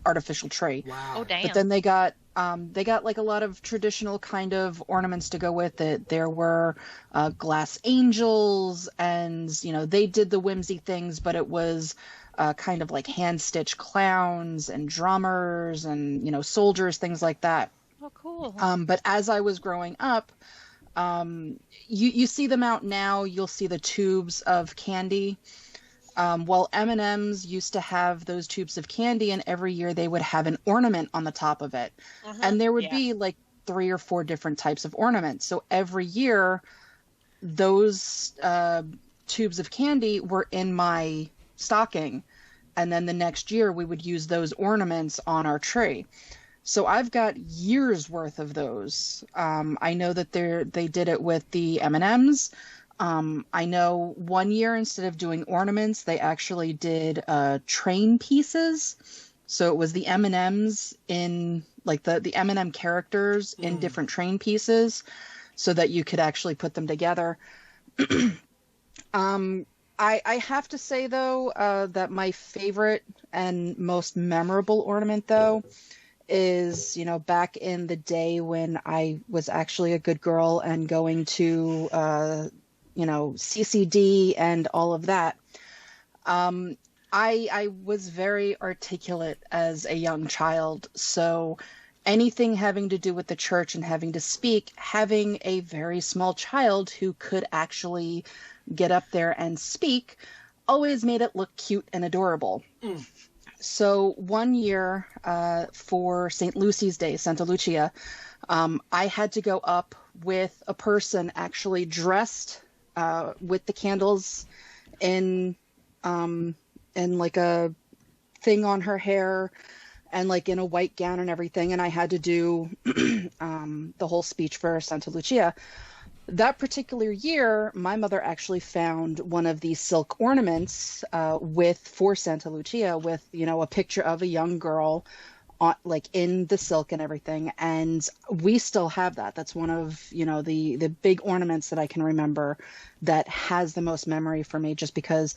artificial tree. Wow. Oh, damn. But then they got like a lot of traditional kind of ornaments to go with it. There were glass angels, and they did the whimsy things, but it was kind of like hand-stitched clowns and drummers and soldiers, things like that. Oh, cool. But as I was growing up, you see them out now. You'll see the tubes of candy. Well, M&M's used to have those tubes of candy, and every year they would have an ornament on the top of it. And there would be like 3 or 4 different types of ornaments. So every year, those tubes of candy were in my stocking. And then the next year, we would use those ornaments on our tree. So I've got years worth of those. I know that they did it with the M&M's. I know one year, instead of doing ornaments, they actually did train pieces. So it was the M&Ms in like the M&M characters in different train pieces, so that you could actually put them together. I have to say though, that my favorite and most memorable ornament though is, back in the day when I was actually a good girl and going to CCD and all of that. I was very articulate as a young child, so anything having to do with the church and having to speak, having a very small child who could actually get up there and speak always made it look cute and adorable. So one year for St. Lucy's Day, Santa Lucia, I had to go up with a person actually dressed with the candles in like a thing on her hair and like in a white gown and everything. And I had to do the whole speech for Santa Lucia. That particular year, my mother actually found one of these silk ornaments for Santa Lucia with, a picture of a young girl like in the silk and everything, and we still have that. That's one of, you know, the big ornaments that I can remember that has the most memory for me, just because,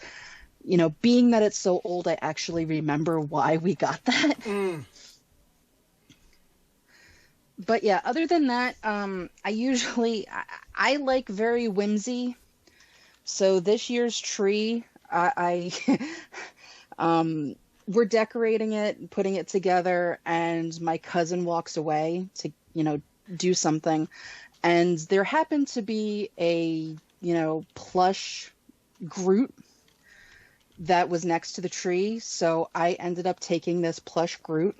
you know, being that it's so old, I actually remember why we got that. But yeah, other than that, I like very whimsy. So this year's tree, we're decorating it and putting it together, and my cousin walks away to, you know, do something. And there happened to be a, you know, plush Groot that was next to the tree. So I ended up taking this plush Groot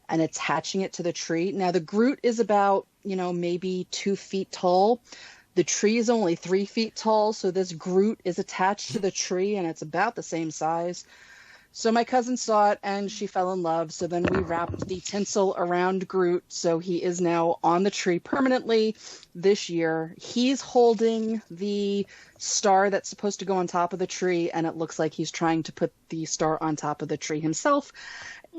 and attaching it to the tree. Now the Groot is about, you know, maybe 2 feet tall. The tree is only 3 feet tall. So this Groot is attached to the tree and it's about the same size. So my cousin saw it and she fell in love. So then we wrapped the tinsel around Groot. So he is now on the tree permanently this year. He's holding the star that's supposed to go on top of the tree, and it looks like he's trying to put the star on top of the tree himself.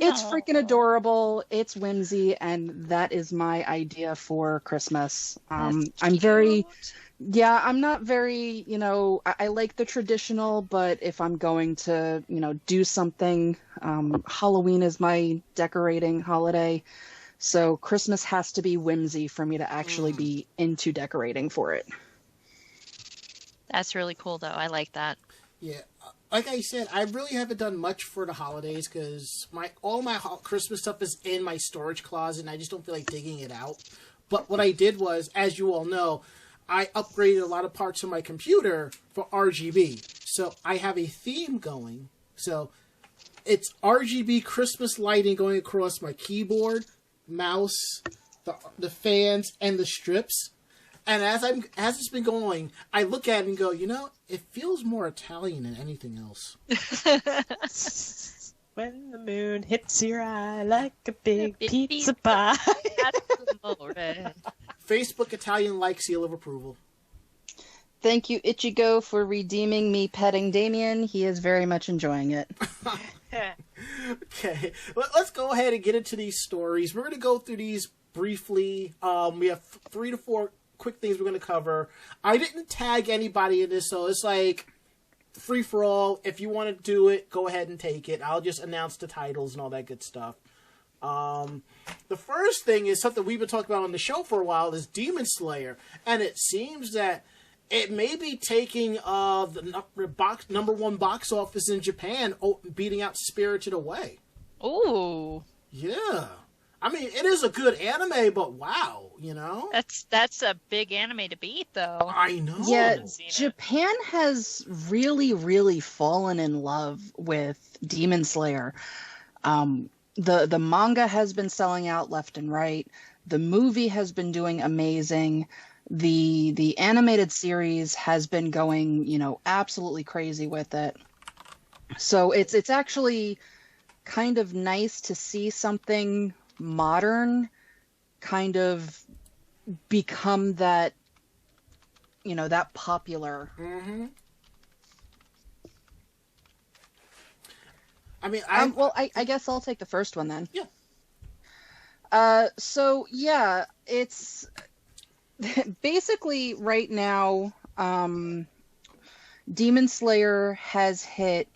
It's freaking adorable. It's whimsy, and that is my idea for Christmas. I'm not very, you know, I like the traditional, but if I'm going to, you know, do something, Halloween is my decorating holiday. So Christmas has to be whimsy for me to actually be into decorating for it. That's really cool, though. I like that. Yeah. Like I said, I really haven't done much for the holidays because all my Christmas stuff is in my storage closet, and I just don't feel like digging it out. But what I did was, as you all know, I upgraded a lot of parts of my computer for RGB. So I have a theme going. So it's RGB Christmas lighting going across my keyboard, mouse, the fans, and the strips. And as it's been going, I look at it and go, you know, it feels more Italian than anything else. When the moon hits your eye like a big pizza pie. Facebook Italian-like seal of approval. Thank you, Ichigo, for redeeming me petting Damien. He is very much enjoying it. Okay, let's go ahead and get into these stories. We're going to go through these briefly. We have 3 to 4 quick things we're going to cover. I didn't tag anybody in this, so it's like free for all. If you want to do it, go ahead and take it. I'll just announce the titles and all that good stuff. The first thing is something we've been talking about on the show for a while, is Demon Slayer, and it seems that it may be taking the number 1 box office in Japan, beating out Spirited Away. Ooh. Yeah. I mean, it is a good anime, but wow, you know? That's a big anime to beat, though. I know. Yeah, Japan has really, really fallen in love with Demon Slayer. The manga has been selling out left and right. The movie has been doing amazing. The animated series has been going, you know, absolutely crazy with it. So it's actually kind of nice to see something modern kind of become that, you know, that popular. Mm-hmm. I mean, I guess I'll take the first one then. Yeah. So yeah, it's basically right now, Demon Slayer has hit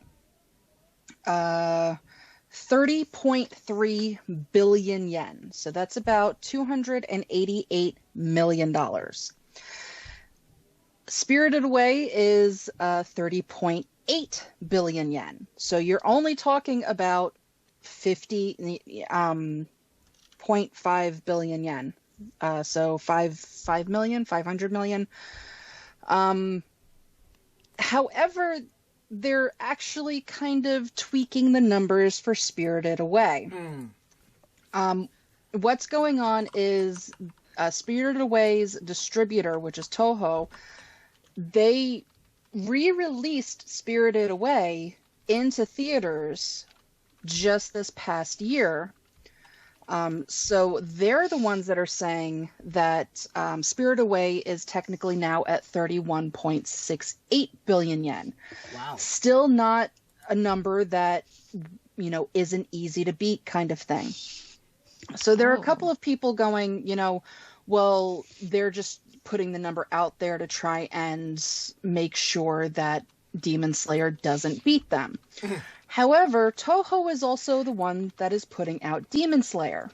30.3 billion yen. So that's about $288 million. Spirited Away is 30.8 billion yen. So you're only talking about 50.5 billion yen. So 500 million. However, they're actually kind of tweaking the numbers for Spirited Away. What's going on is Spirited Away's distributor, which is Toho, they re-released Spirited Away into theaters just this past year. So they're the ones that are saying that Spirited Away is technically now at 31.68 billion yen. Wow. Still not a number that, you know, isn't easy to beat kind of thing. So there are a couple of people going, well, they're just putting the number out there to try and make sure that Demon Slayer doesn't beat them. However, Toho is also the one that is putting out Demon Slayer.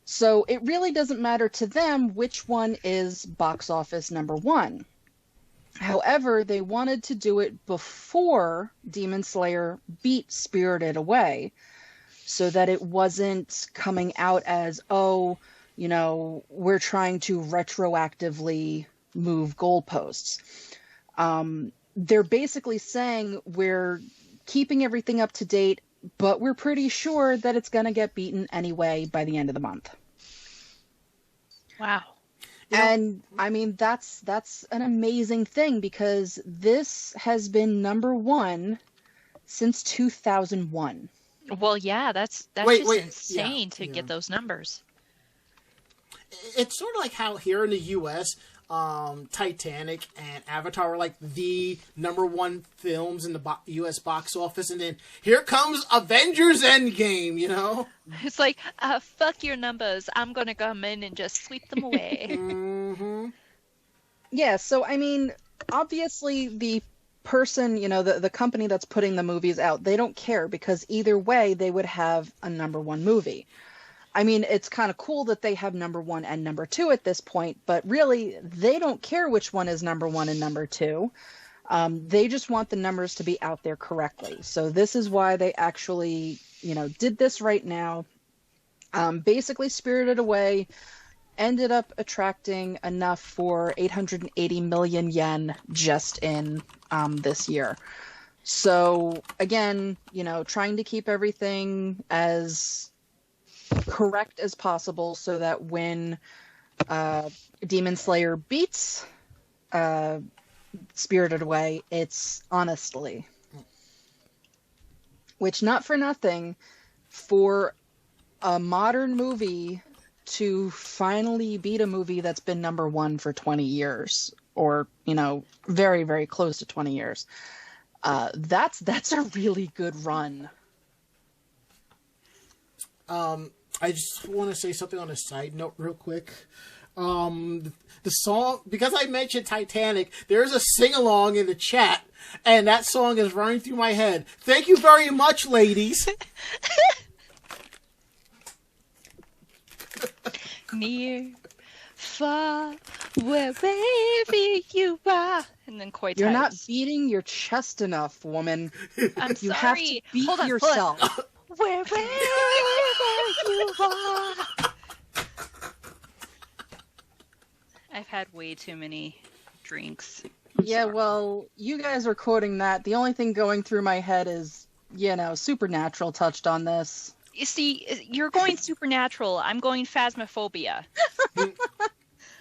So it really doesn't matter to them which one is box office number one. However, they wanted to do it before Demon Slayer beat Spirited Away, so that it wasn't coming out as, we're trying to retroactively move goalposts. They're basically saying we're keeping everything up to date, but we're pretty sure that it's going to get beaten anyway by the end of the month. Wow. And I mean, that's an amazing thing, because this has been number one since 2001. Well, yeah, that's insane to get those numbers. It's sort of like how here in the U.S., Titanic and Avatar were like the number one films in the U.S. box office, and then here comes Avengers Endgame, It's like, fuck your numbers. I'm going to come in and just sweep them away. Mm-hmm. Yeah, so I mean, obviously the person, the company that's putting the movies out, they don't care, because either way they would have a number one movie. I mean, it's kind of cool that they have number one and number two at this point, but really, they don't care which one is number one and number two. They just want the numbers to be out there correctly. So this is why they actually, did this right now. Basically, Spirited Away ended up attracting enough for 880 million yen just in this year. So again, trying to keep everything as correct as possible, so that when Demon Slayer beats Spirited Away, it's honestly. Which, not for nothing, for a modern movie to finally beat a movie that's been number one for 20 years, or, very, very close to 20 years, that's a really good run. I just want to say something on a side note real quick. The song, because I mentioned Titanic, there's a sing-along in the chat, and that song is running through my head. Thank you very much, ladies. Near, far, wherever you are. And then Koi You're not beating your chest enough, woman. I'm You sorry. have to beat Hold on, yourself. Wherever you are. I've had way too many drinks. I'm sorry. Well, you guys are quoting that. The only thing going through my head is, Supernatural touched on this. You see, you're going supernatural. I'm going phasmophobia.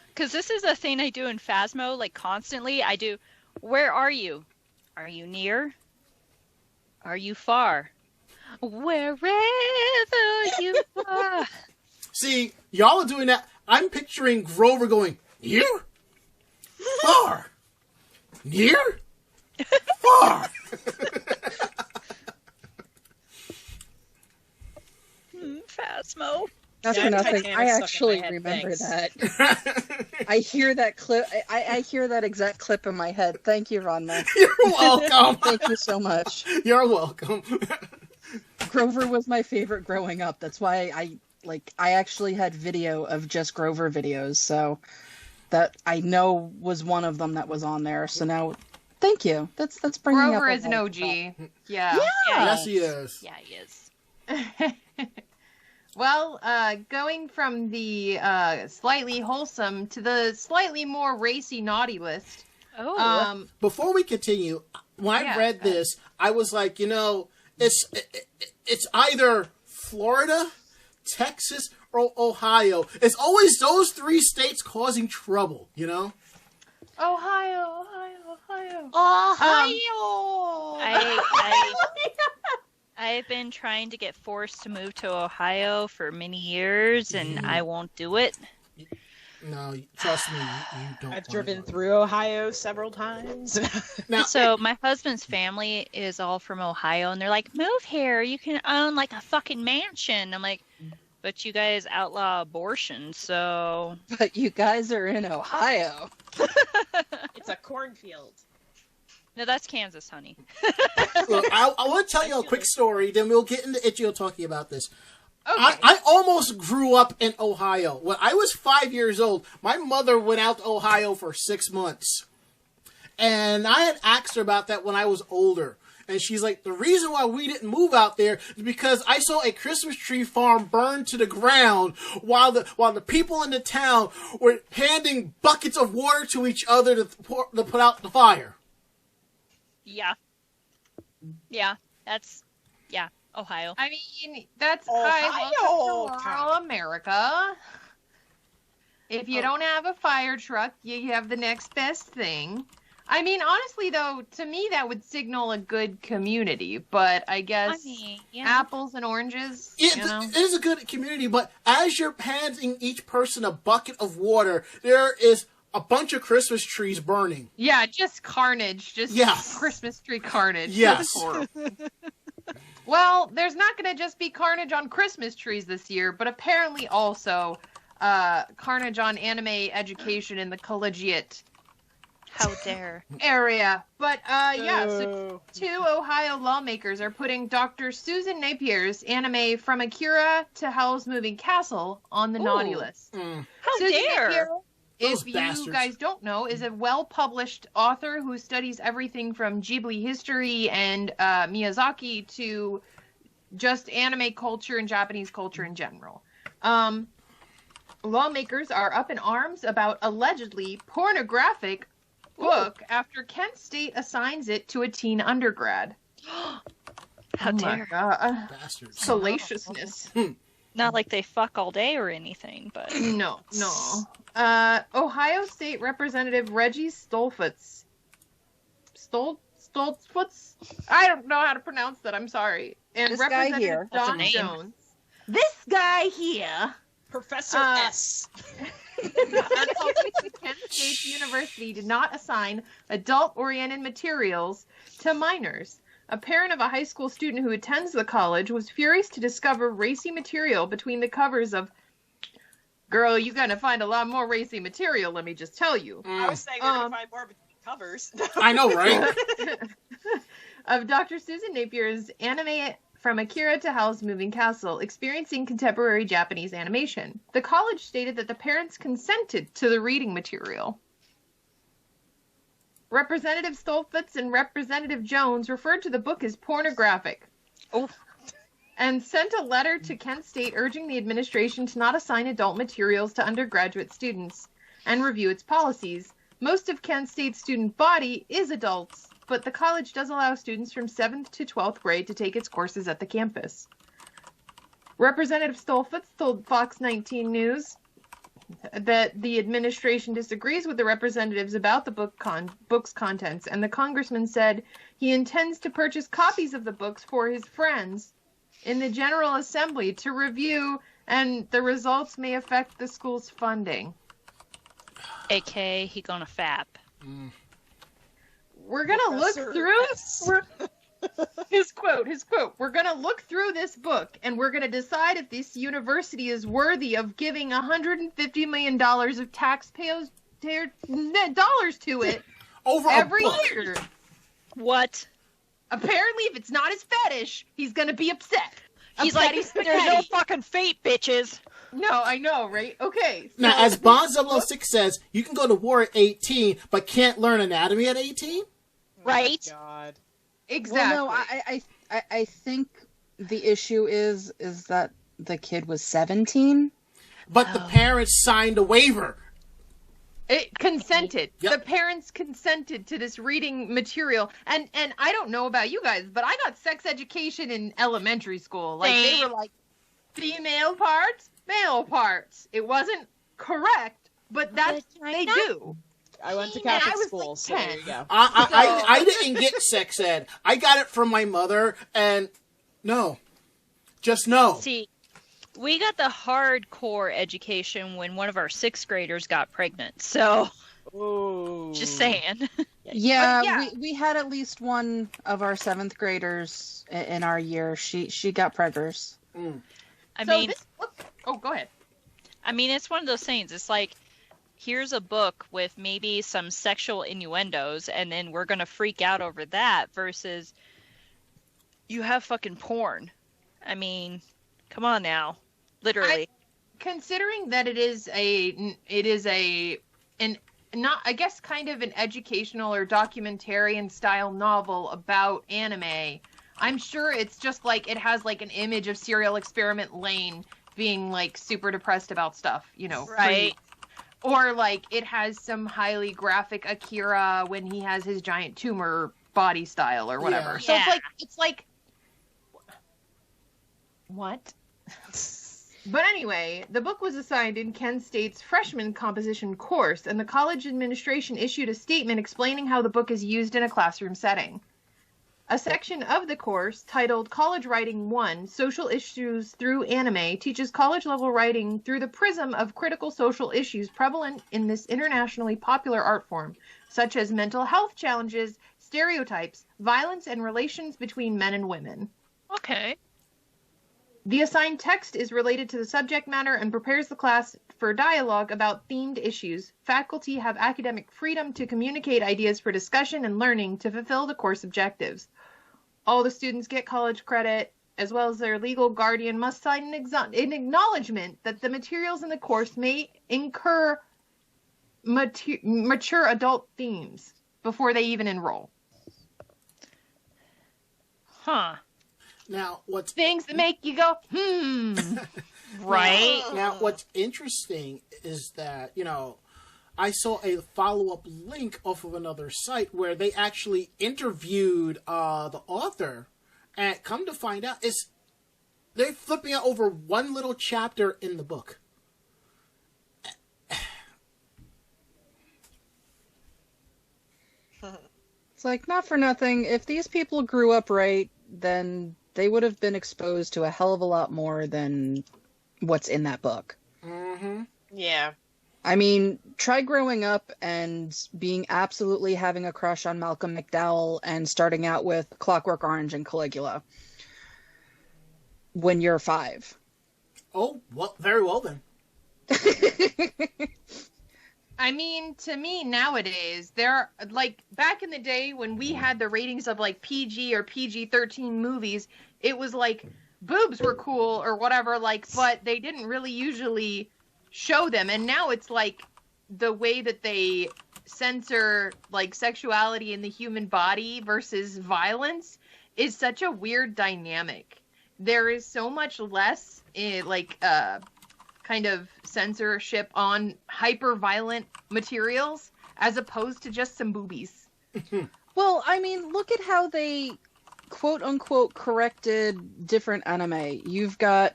Because this is a thing I do in Phasmo, like constantly. I do, where are you? Are you near? Are you far? Wherever you are. See, y'all are doing that. I'm picturing Grover going, near? Far? Near? Far? Phasmo. Not for nothing. I actually remember that. I hear that clip. I hear that exact clip in my head. Thank you, Ranma. You're welcome. Thank you so much. You're welcome. Grover was my favorite growing up. That's why I actually had video of just Grover videos, so that I know was one of them that was on there. So now, thank you. That's bringing up. Grover is an OG. Yeah. Yes, he is. Yeah, he is. Well, going from the slightly wholesome to the slightly more racy naughty list. Oh. Before we continue, when I read this, I was like, it's either Florida, Texas, or Ohio. It's always those three states causing trouble, Ohio. I've been trying to get forced to move to Ohio for many years, and I won't do it. No, trust me, you don't. I've driven through Ohio several times. Now, So my husband's family is all from Ohio, and they're like, move here. You can own like a fucking mansion. I'm like, But you guys outlaw abortion, so... But you guys are in Ohio. It's a cornfield. No, that's Kansas, honey. Look, I want to tell you a quick story, then we'll get into Ichigo talking about this. Okay. I almost grew up in Ohio. When I was 5 years old, my mother went out to Ohio for 6 months. And I had asked her about that when I was older. And she's like, the reason why we didn't move out there is because I saw a Christmas tree farm burn to the ground while the people in the town were handing buckets of water to each other to put out the fire. Yeah. Yeah, that's... Yeah, Ohio. I mean, that's Ohio. rural America. If you don't have a fire truck, you have the next best thing. I mean, honestly, though, to me, that would signal a good community. But I guess apples and oranges, It is a good community, but as you're handing each person a bucket of water, there is a bunch of Christmas trees burning. Yeah, just carnage. Just Christmas tree carnage. Yes. Well, there's not going to just be carnage on Christmas trees this year, but apparently also carnage on anime education in the collegiate How dare. area. But so 2 Ohio lawmakers are putting Dr. Susan Napier's anime From Akira to Howl's Moving Castle on the naughty list. How Susan dare. Napier, Those if you bastards. guys don't know, is a well-published author who studies everything from Ghibli history and Miyazaki to just anime culture and Japanese culture in general. Lawmakers are up in arms about allegedly pornographic book after Kent State assigns it to a teen undergrad. How dare. Bastards. Salaciousness. Not like they fuck all day or anything, but... No. Ohio State Representative Reggie Stolfutz. Stolfutz? I don't know how to pronounce that, I'm sorry. And This guy Representative here. That's a Don name. Jones. This guy here. Professor S. Kent State University did not assign adult-oriented materials to minors. A parent of a high school student who attends the college was furious to discover racy material between the covers of... Girl, you're gonna find a lot more racy material, let me just tell you. I was saying we're going to find more between covers. I know, right? Of Dr. Susan Napier's anime From Akira to Howl's Moving Castle, experiencing contemporary Japanese animation. The college stated that the parents consented to the reading material. Representative Stolfutz and Representative Jones referred to the book as pornographic. Oh. And sent a letter to Kent State urging the administration to not assign adult materials to undergraduate students and review its policies. Most of Kent State's student body is adults, but the college does allow students from 7th to 12th grade to take its courses at the campus. Representative Stolfutz told Fox 19 News that the administration disagrees with the representatives about the book's contents, and the congressman said he intends to purchase copies of the books for his friends in the General Assembly to review, and the results may affect the school's funding. A.K.A. he gonna fap. We're gonna look through his quote. We're gonna look through this book, and we're gonna decide if this university is worthy of giving $150 million of taxpayers' dollars to it Over every a book. year. What? Apparently, if it's not his fetish, he's gonna be upset. He's Upsetty like, spaghetti. there's no fucking fate, bitches. No, I know, right? Okay. So, Now, as Bond 006 says, you can go to war at 18, but can't learn anatomy at 18? Right? Oh my God. exactly. Well, no, I think the issue is that the kid was 17. But the parents signed a waiver. It consented. Yep. The parents consented to this reading material. And I don't know about you guys, but I got sex education in elementary school. Like, they were like, female parts, male parts. It wasn't correct, but that's they do. I went to And I Catholic was school, like so 10. there you go. I didn't get sex ed. I got it from my mother, and no. Just no. See, we got the hardcore education when one of our 6th graders got pregnant. So, Ooh. just saying. Yeah, yeah. We had at least one of our 7th graders in our year. She got preggers. I So mean, this book Oh, go ahead. I mean, it's one of those things. It's like, here's a book with maybe some sexual innuendos, and then we're going to freak out over that, versus you have fucking porn. I mean, come on now. Literally. Considering that it is not, I guess, kind of an educational or documentarian style novel about anime, I'm sure it's just like it has like an image of Serial Experiment Lane being like super depressed about stuff, you know. Right. Or like it has some highly graphic Akira when he has his giant tumor body style or whatever. Yeah. So it's like what? But anyway, the book was assigned in Kent State's freshman composition course, and the college administration issued a statement explaining how the book is used in a classroom setting. A section of the course, titled College Writing 1, Social Issues Through Anime, teaches college-level writing through the prism of critical social issues prevalent in this internationally popular art form, such as mental health challenges, stereotypes, violence, and relations between men and women. Okay. The assigned text is related to the subject matter and prepares the class for dialogue about themed issues. Faculty have academic freedom to communicate ideas for discussion and learning to fulfill the course objectives. All the students get college credit, as well as their legal guardian must sign an acknowledgement that the materials in the course may incur mature adult themes before they even enroll. Huh. Now, what's Things that make you go, Right. Now, what's interesting is that, you know, I saw a follow-up link off of another site where they actually interviewed the author, and come to find out, they're flipping out over one little chapter in the book. It's like, not for nothing, if these people grew up right, then they would have been exposed to a hell of a lot more than what's in that book. Mm-hmm. Yeah. I mean, try growing up and being absolutely having a crush on Malcolm McDowell and starting out with Clockwork Orange and Caligula when you're 5. Oh, well, very well then. I mean, to me nowadays, there, like, back in the day when we had the ratings of, like, PG or PG-13 movies, it was like, boobs were cool or whatever, like, but they didn't really usually show them. And now it's like, the way that they censor, like, sexuality in the human body versus violence is such a weird dynamic. There is so much less, kind of censorship on hyper-violent materials as opposed to just some boobies. Well, I mean, look at how they quote-unquote corrected different anime. You've got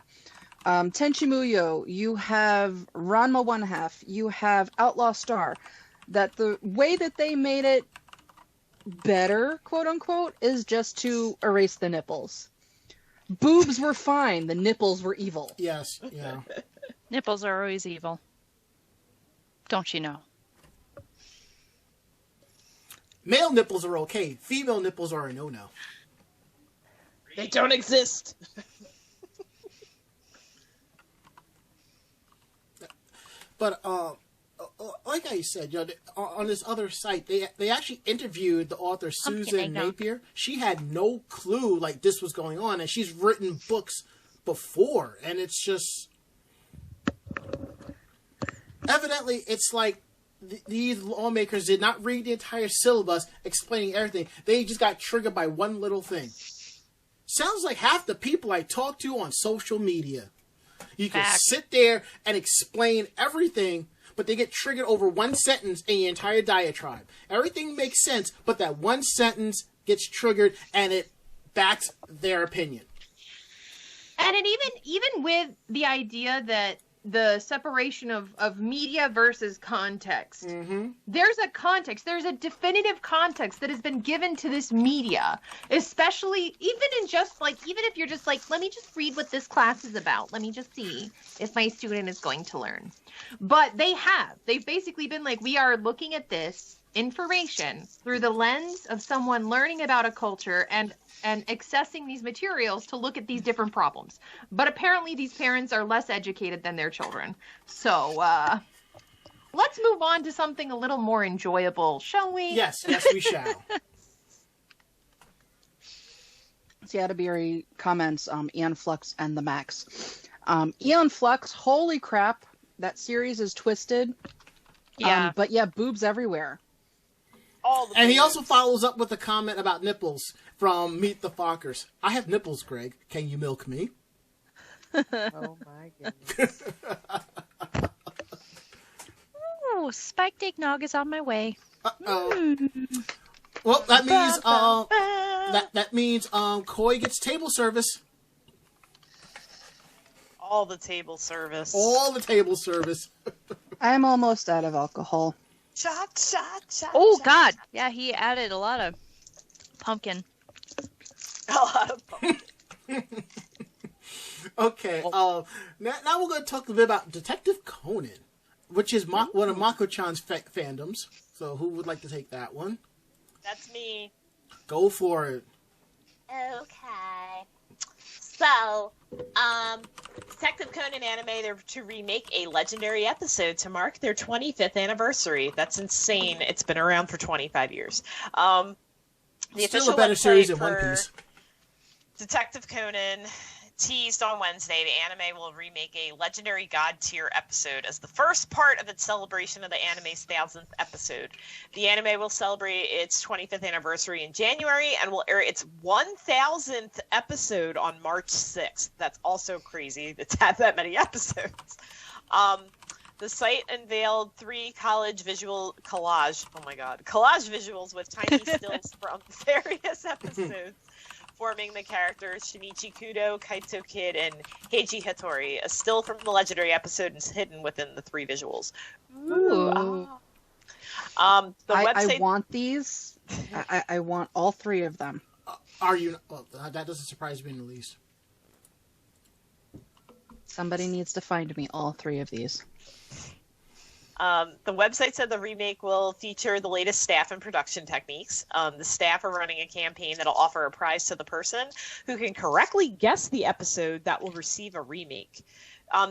Tenchi Muyo, you have Ranma 1/2, you have Outlaw Star. That the way that they made it better, quote-unquote, is just to erase the nipples. Boobs were fine, the nipples were evil. Yes, yeah. Nipples are always evil. Don't you know? Male nipples are okay. Female nipples are a no-no. They don't exist. But, like I said, you know, on this other site, they actually interviewed the author Susan Napier. She had no clue, like, this was going on, and she's written books before, and it's just... Evidently, it's like these lawmakers did not read the entire syllabus explaining everything. They just got triggered by one little thing. Sounds like half the people I talk to on social media. You can sit there and explain everything, but they get triggered over one sentence in the entire diatribe. Everything makes sense, but that one sentence gets triggered and it backs their opinion. And it even with the idea that the separation of media versus context. Mm-hmm. There's a context. There's a definitive context that has been given to this media, especially even if you're just like, let me just read what this class is about. Let me just see if my student is going to learn. But they've basically been like, we are looking at this information through the lens of someone learning about a culture and accessing these materials to look at these different problems. But apparently these parents are less educated than their children. So, let's move on to something a little more enjoyable, shall we? Yes, we shall. Siadabiri comments, Aeon Flux and the Max. Aeon Flux, holy crap, that series is twisted. Yeah. But yeah, boobs everywhere. And he also follows up with a comment about nipples from Meet the Fockers. I have nipples, Greg. Can you milk me? Oh my goodness. Oh, spiked eggnog is on my way. Uh-oh. Well, that means Koi gets table service. All the table service. All the table service. I'm almost out of alcohol. Shot. Oh, God. Yeah, he added a lot of pumpkin. A lot of pumpkin. Okay, now we're going to talk a bit about Detective Conan, which is one of Mako-chan's fandoms. So who would like to take that one? That's me. Go for it. Okay. So, Detective Conan anime, they're to remake a legendary episode to mark their 25th anniversary. That's insane. It's been around for 25 years. The Still a better series than One Piece. Detective Conan teased on Wednesday the anime will remake a legendary god tier episode as the first part of its celebration of the anime's 1000th episode. The anime will celebrate its 25th anniversary in January and will air its 1000th episode on March 6th. That's also crazy to have that many episodes. The site unveiled 3 collage collage visuals with tiny stills from various episodes, forming the characters Shinichi Kudo, Kaito Kid, and Heiji Hattori. A still from the legendary episode is hidden within the 3 visuals. Ooh. The website... I want these. I want all 3 of them. Are you? Well, that doesn't surprise me in the least. Somebody needs to find me all 3 of these. The website said the remake will feature the latest staff and production techniques. The staff are running a campaign that'll offer a prize to the person who can correctly guess the episode that will receive a remake.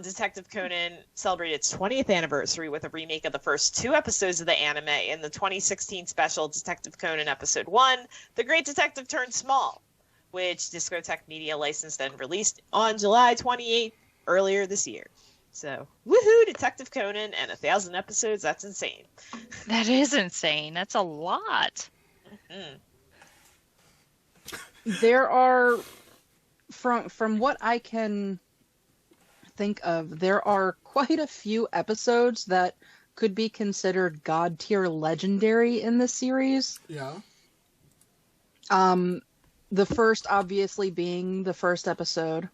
Detective Conan celebrated its 20th anniversary with a remake of the first 2 episodes of the anime in the 2016 special Detective Conan Episode 1, The Great Detective Turned Small, which Discotech Media licensed and released on July 28th earlier this year. So, woohoo, Detective Conan and 1,000 episodes, that's insane. That is insane. That's a lot. Mm-hmm. There are, from what I can think of, there are quite a few episodes that could be considered god tier legendary in this series. Yeah. The first obviously being the first episode.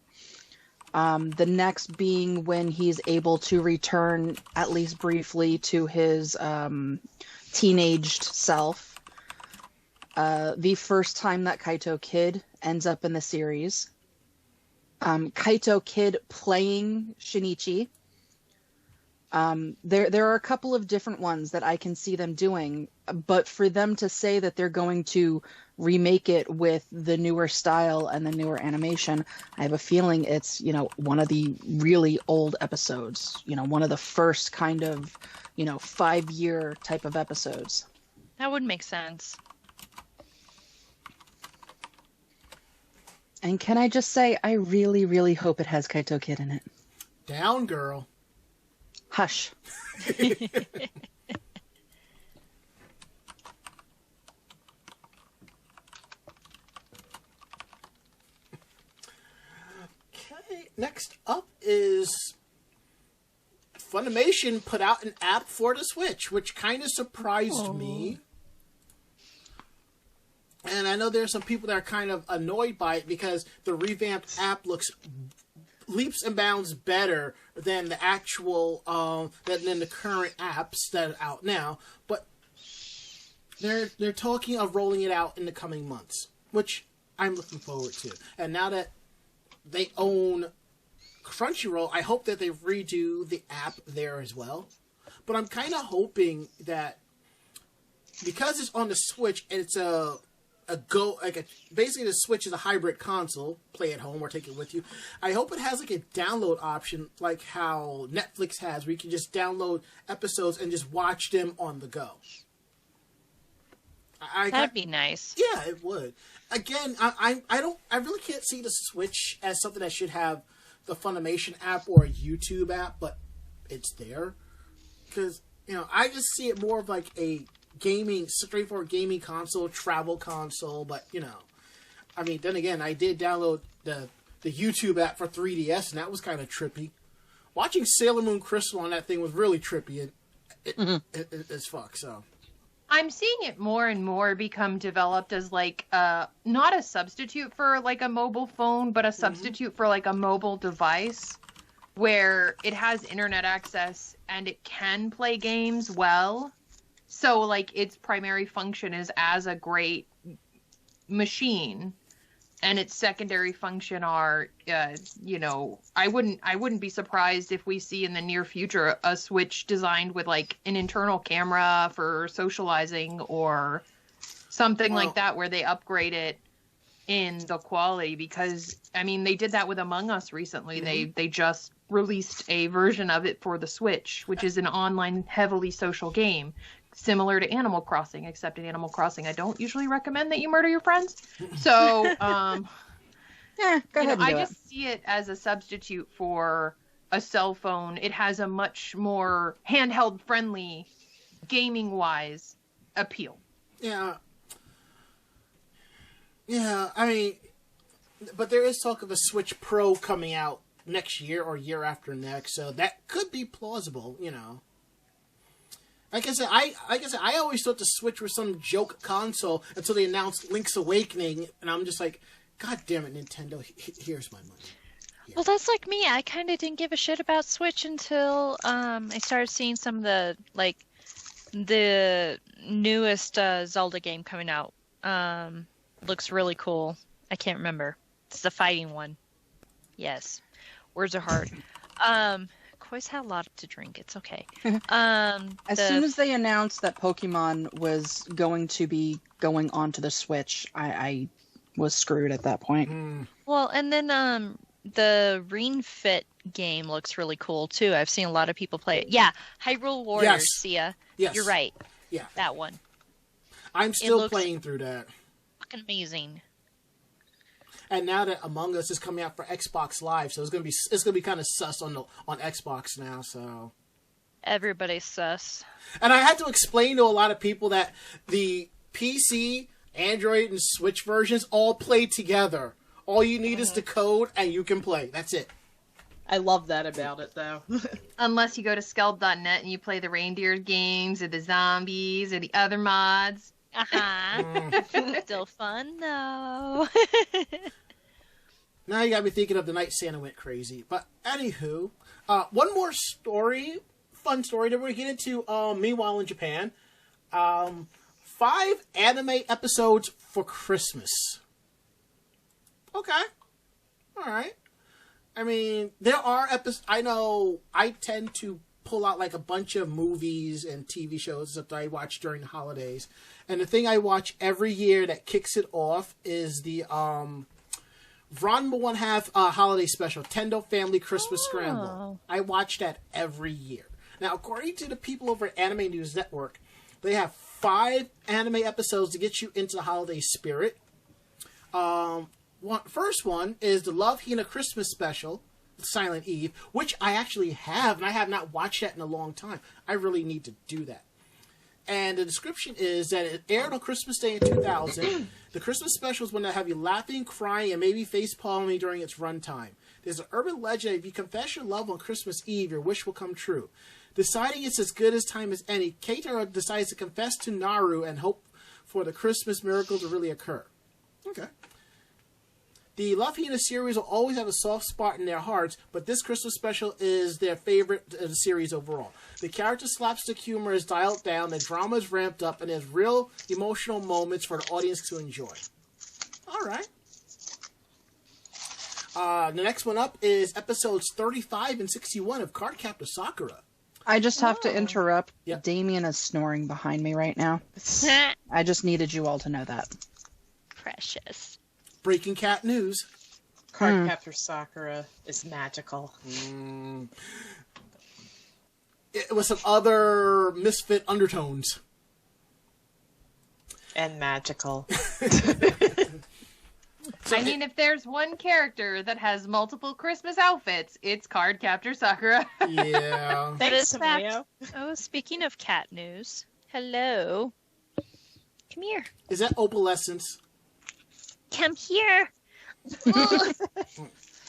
The next being when he's able to return, at least briefly, to his teenaged self. The first time that Kaito Kid ends up in the series. Kaito Kid playing Shinichi. There are a couple of different ones that I can see them doing, but for them to say that they're going to remake it with the newer style and the newer animation, I have a feeling it's, one of the really old episodes, one of the first kind of, 5-year type of episodes. That would make sense. And can I just say, I really, really hope it has Kaito Kid in it. Down, girl. Hush. Okay, next up is Funimation put out an app for the Switch, which kind of surprised me. And I know there's some people that are kind of annoyed by it because the revamped app looks leaps and bounds better than the actual than the current apps that are out now. But they're talking of rolling it out in the coming months, which I'm looking forward to. And now that they own Crunchyroll, I hope that they redo the app there as well. But I'm kind of hoping that because it's on the Switch, and it's basically the Switch is a hybrid console, play at home or take it with you. I hope it has like a download option, like how Netflix has, where you can just download episodes and just watch them on the go. That'd be nice. Yeah, it would. Again, I really can't see the Switch as something that should have the Funimation app or a YouTube app, but it's there. Because, I just see it more of like a straightforward gaming console, travel console, but, then again, I did download the YouTube app for 3DS, and that was kind of trippy. Watching Sailor Moon Crystal on that thing was really trippy. It's fuck, so... I'm seeing it more and more become developed as like not a substitute for like a mobile phone, but a substitute for like a mobile device where it has internet access and it can play games well. So like its primary function is as a great machine, and its secondary function are, I wouldn't be surprised if we see in the near future a Switch designed with like an internal camera for socializing or something like that, where they upgrade it in the quality. Because they did that with Among Us recently. They just released a version of it for the Switch, which is an online heavily social game. Similar to Animal Crossing, except in Animal Crossing, I don't usually recommend that you murder your friends. So, go ahead and I just see it as a substitute for a cell phone. It has a much more handheld-friendly, gaming-wise appeal. Yeah. Yeah, but there is talk of a Switch Pro coming out next year or year after next, so that could be plausible, Like I said, I always thought the Switch was some joke console until they announced Link's Awakening, and I'm just like, God damn it, Nintendo, here's my money. Yeah. Well, that's like me. I kind of didn't give a shit about Switch until I started seeing some of the newest Zelda game coming out. Looks really cool. I can't remember. It's the fighting one. Yes. Words are hard. Koi's had a lot to drink. It's okay. As soon as they announced that Pokemon was going to be going onto the Switch, I was screwed at that point. Well, and then the Ring Fit game looks really cool too. I've seen a lot of people play it. Yeah, Hyrule Warriors. Yes. Sia. Yes. You're right. Yeah. That one. I'm still playing through that. Fucking amazing. And now that Among Us is coming out for Xbox Live, so it's gonna be kind of sus on Xbox now. So everybody's sus. And I had to explain to a lot of people that the PC, Android, and Switch versions all play together. All you need is the code, and you can play. That's it. I love that about it, though. Unless you go to skeld.net and you play the reindeer games or the zombies or the other mods. Still fun though. Now you got me thinking of the night Santa went crazy. But anywho, one more fun story that we're getting into. Meanwhile in Japan, 5 anime episodes for Christmas. Okay, all right. There are episodes. I know I tend to pull out like a bunch of movies and TV shows that I watch during the holidays. And the thing I watch every year that kicks it off is the Ranma 1/2 holiday special, Tendo Family Christmas Scramble. I watch that every year. Now, according to the people over at Anime News Network, they have 5 anime episodes to get you into the holiday spirit. First one is the Love Hina Christmas special, Silent Eve, which I actually have, and I have not watched that in a long time. I really need to do that. And the description is that it aired on Christmas Day in 2000. The Christmas special is one that have you laughing, crying, and maybe face-palming during its runtime. There's an urban legend that if you confess your love on Christmas Eve, your wish will come true. Deciding it's as good as time as any, Keitaro decides to confess to Naru and hope for the Christmas miracle to really occur. Okay. The Love Hina series will always have a soft spot in their hearts, but this Christmas special is their favorite of the series overall. The character slapstick humor is dialed down, the drama is ramped up, and there's real emotional moments for the audience to enjoy. All right. The next one up is episodes 35 and 61 of Cardcaptor Sakura. I just have to interrupt. Yep. Damien is snoring behind me right now. I just needed you all to know that. Precious. Breaking cat news. Cardcaptor Sakura is magical. It was some other misfit undertones. And magical. I mean, if there's one character that has multiple Christmas outfits, it's Cardcaptor Sakura. Yeah. Thanks, Mario. Oh, speaking of cat news. Hello. Come here. Is that opalescence? Come here.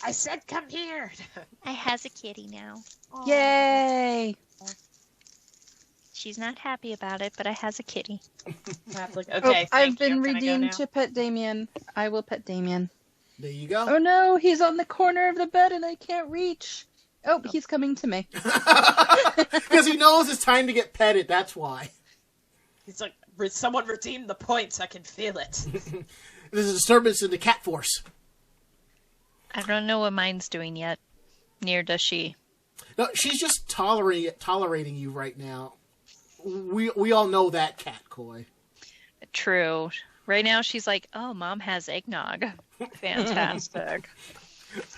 I said come here. I has a kitty now. Yay! She's not happy about it, but I has a kitty. Okay, I've been redeemed to pet Damien. I will pet Damien. There you go. Oh no, he's on the corner of the bed and I can't reach. Oh, he's coming to me. Because he knows it's time to get petted, that's why. He's like, someone redeemed the points, I can feel it. There's a disturbance in the cat force. I don't know what mine's doing yet. Near does she. No, she's just tolerating you right now. We all know that, Cat Koi. True. Right now she's like, oh, Mom has eggnog. Fantastic.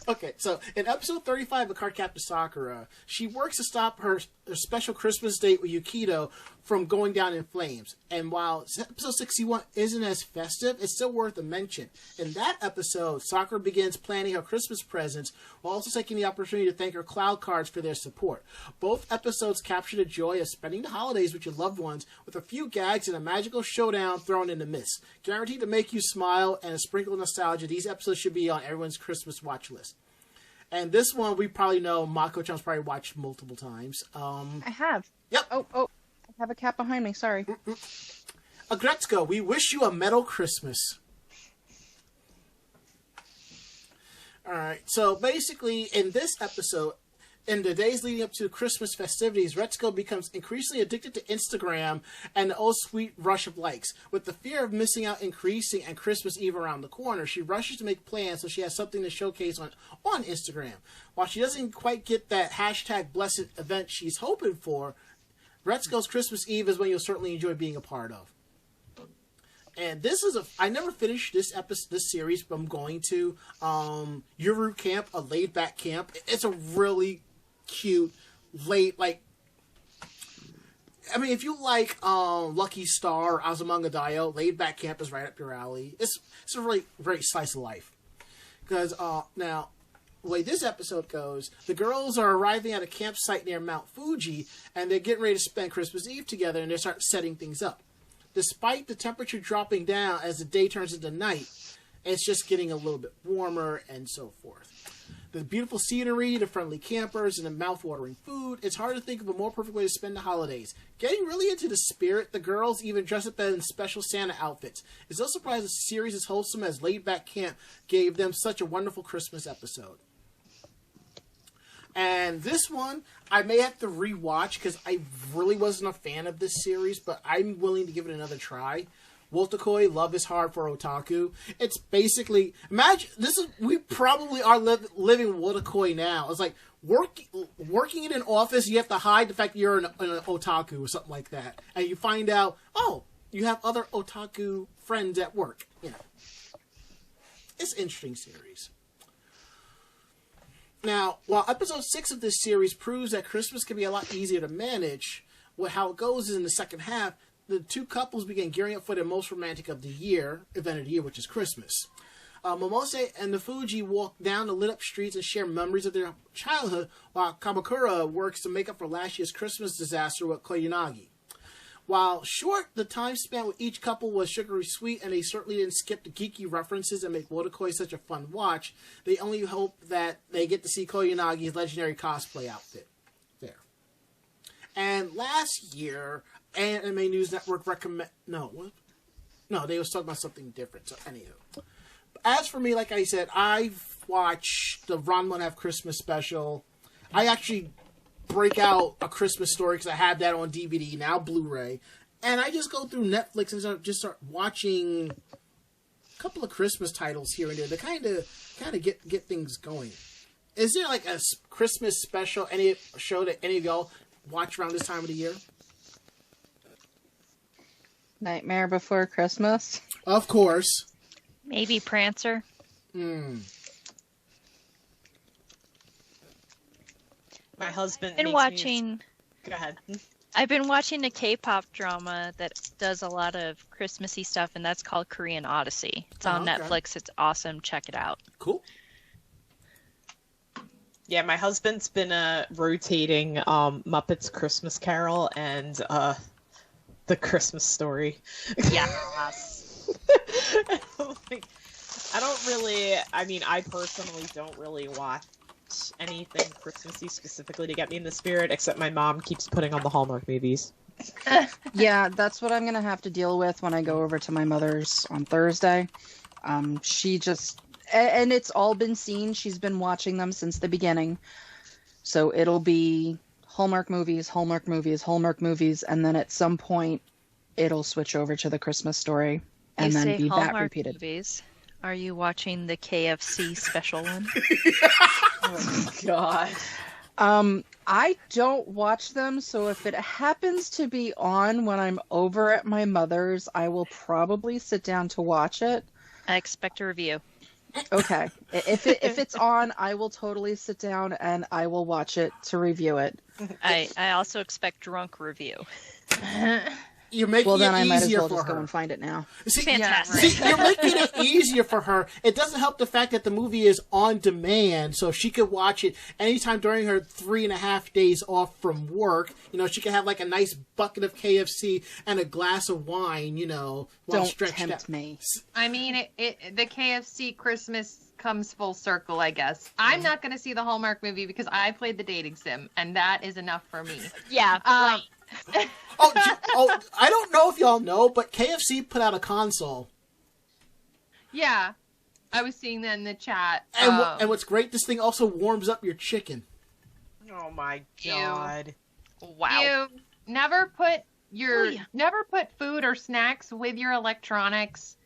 Okay, so in episode 35 of Cardcaptor Sakura, she works to stop her special Christmas date with Yukito from going down in flames. And while episode 61 isn't as festive, it's still worth a mention. In that episode, Sakura begins planning her Christmas presents while also taking the opportunity to thank her cloud cards for their support. Both episodes capture the joy of spending the holidays with your loved ones with a few gags and a magical showdown thrown in the mist. Guaranteed to make you smile and a sprinkle of nostalgia, these episodes should be on everyone's Christmas watch list. And this one, we probably know Mako-chan's probably watched multiple times. I have. Yep. Oh, I have a cat behind me, sorry. Agretzko, we wish you a metal Christmas. Alright, so basically, in this episode, in the days leading up to Christmas festivities, Retsuko becomes increasingly addicted to Instagram and the old sweet rush of likes. With the fear of missing out increasing and Christmas Eve around the corner, she rushes to make plans so she has something to showcase on Instagram. While she doesn't quite get that hashtag blessed event she's hoping for, Retsuko's Christmas Eve is when you'll certainly enjoy being a part of. And this is I never finished this series, but I'm going to. Yuru Camp, a laid back camp. It's a really cute, if you like Lucky Star, Azumanga Daioh, laid back camp is right up your alley. It's a really great slice of life. Because now, the way this episode goes, the girls are arriving at a campsite near Mount Fuji, and they're getting ready to spend Christmas Eve together, and they start setting things up. Despite the temperature dropping down as the day turns into night, it's just getting a little bit warmer and so forth. The beautiful scenery, the friendly campers, and the mouth-watering food, it's hard to think of a more perfect way to spend the holidays. Getting really into the spirit, the girls even dress up in special Santa outfits. It's no surprise a series as wholesome as Laid Back Camp gave them such a wonderful Christmas episode. And this one, I may have to rewatch because I really wasn't a fan of this series, but I'm willing to give it another try. Wotakoi, Love is Hard for Otaku. It's basically, imagine, we probably are living Wotakoi now. It's like, working in an office, you have to hide the fact that you're an otaku or something like that. And you find out, oh, you have other otaku friends at work. You know, it's an interesting series. Now, while episode 6 of this series proves that Christmas can be a lot easier to manage, how it goes is in the second half, the two couples begin gearing up for their most romantic event of the year, which is Christmas. Momose and the Fuji walk down the lit-up streets and share memories of their childhood, while Kamakura works to make up for last year's Christmas disaster with Koyanagi. While short, the time spent with each couple was sugary sweet, and they certainly didn't skip the geeky references and make Wotakoi such a fun watch. They only hope that they get to see Koyanagi's legendary cosplay outfit there. And last year, Anime News Network they was talking about something different. So, anywho. As for me, like I said, I've watched the Ranma S Christmas special. I actually break out A Christmas Story because I have that on DVD, now Blu-ray. And I just go through Netflix and just start watching a couple of Christmas titles here and there to kind of get things going. Is there like a Christmas special, any show that any of y'all watch around this time of the year? Nightmare Before Christmas. Of course. Maybe Prancer. My husband Been makes watching. Go ahead. I've been watching a K-pop drama that does a lot of Christmassy stuff, and that's called Korean Odyssey. It's on Netflix. It's awesome. Check it out. Cool. Yeah, my husband's been rotating Muppets Christmas Carol and The Christmas Story. Yes. I personally don't really watch anything Christmassy specifically to get me in the spirit, except my mom keeps putting on the Hallmark movies. Yeah, that's what I'm going to have to deal with when I go over to my mother's on Thursday. She just... And it's all been seen. She's been watching them since the beginning. So it'll be Hallmark movies, Hallmark movies, Hallmark movies, and then at some point it'll switch over to the Christmas Story and then be Hallmark that repeated. Movies. Are you watching the KFC special one? Oh my god. I don't watch them, so if it happens to be on when I'm over at my mother's, I will probably sit down to watch it. I expect a review. Okay. If it's on, I will totally sit down and I will watch it to review it. I also expect drunk review. You're making Well, then it I might as easier well for just her. go and find it now. See, Fantastic. See, you're making it easier for her. It doesn't help the fact that the movie is on demand, so she could watch it anytime during her 3.5 days off from work. You know, she could have like a nice bucket of KFC and a glass of wine, you know, while Don't stretched tempt out. me. I mean, the KFC Christmas comes full circle, I guess. I'm not going to see the Hallmark movie because I played the dating sim, and that is enough for me. Yeah, right. I don't know if y'all know, but KFC put out a console. Yeah, I was seeing that in the chat. And what's great, this thing also warms up your chicken. Oh my god. Wow. You never put never put food or snacks with your electronics.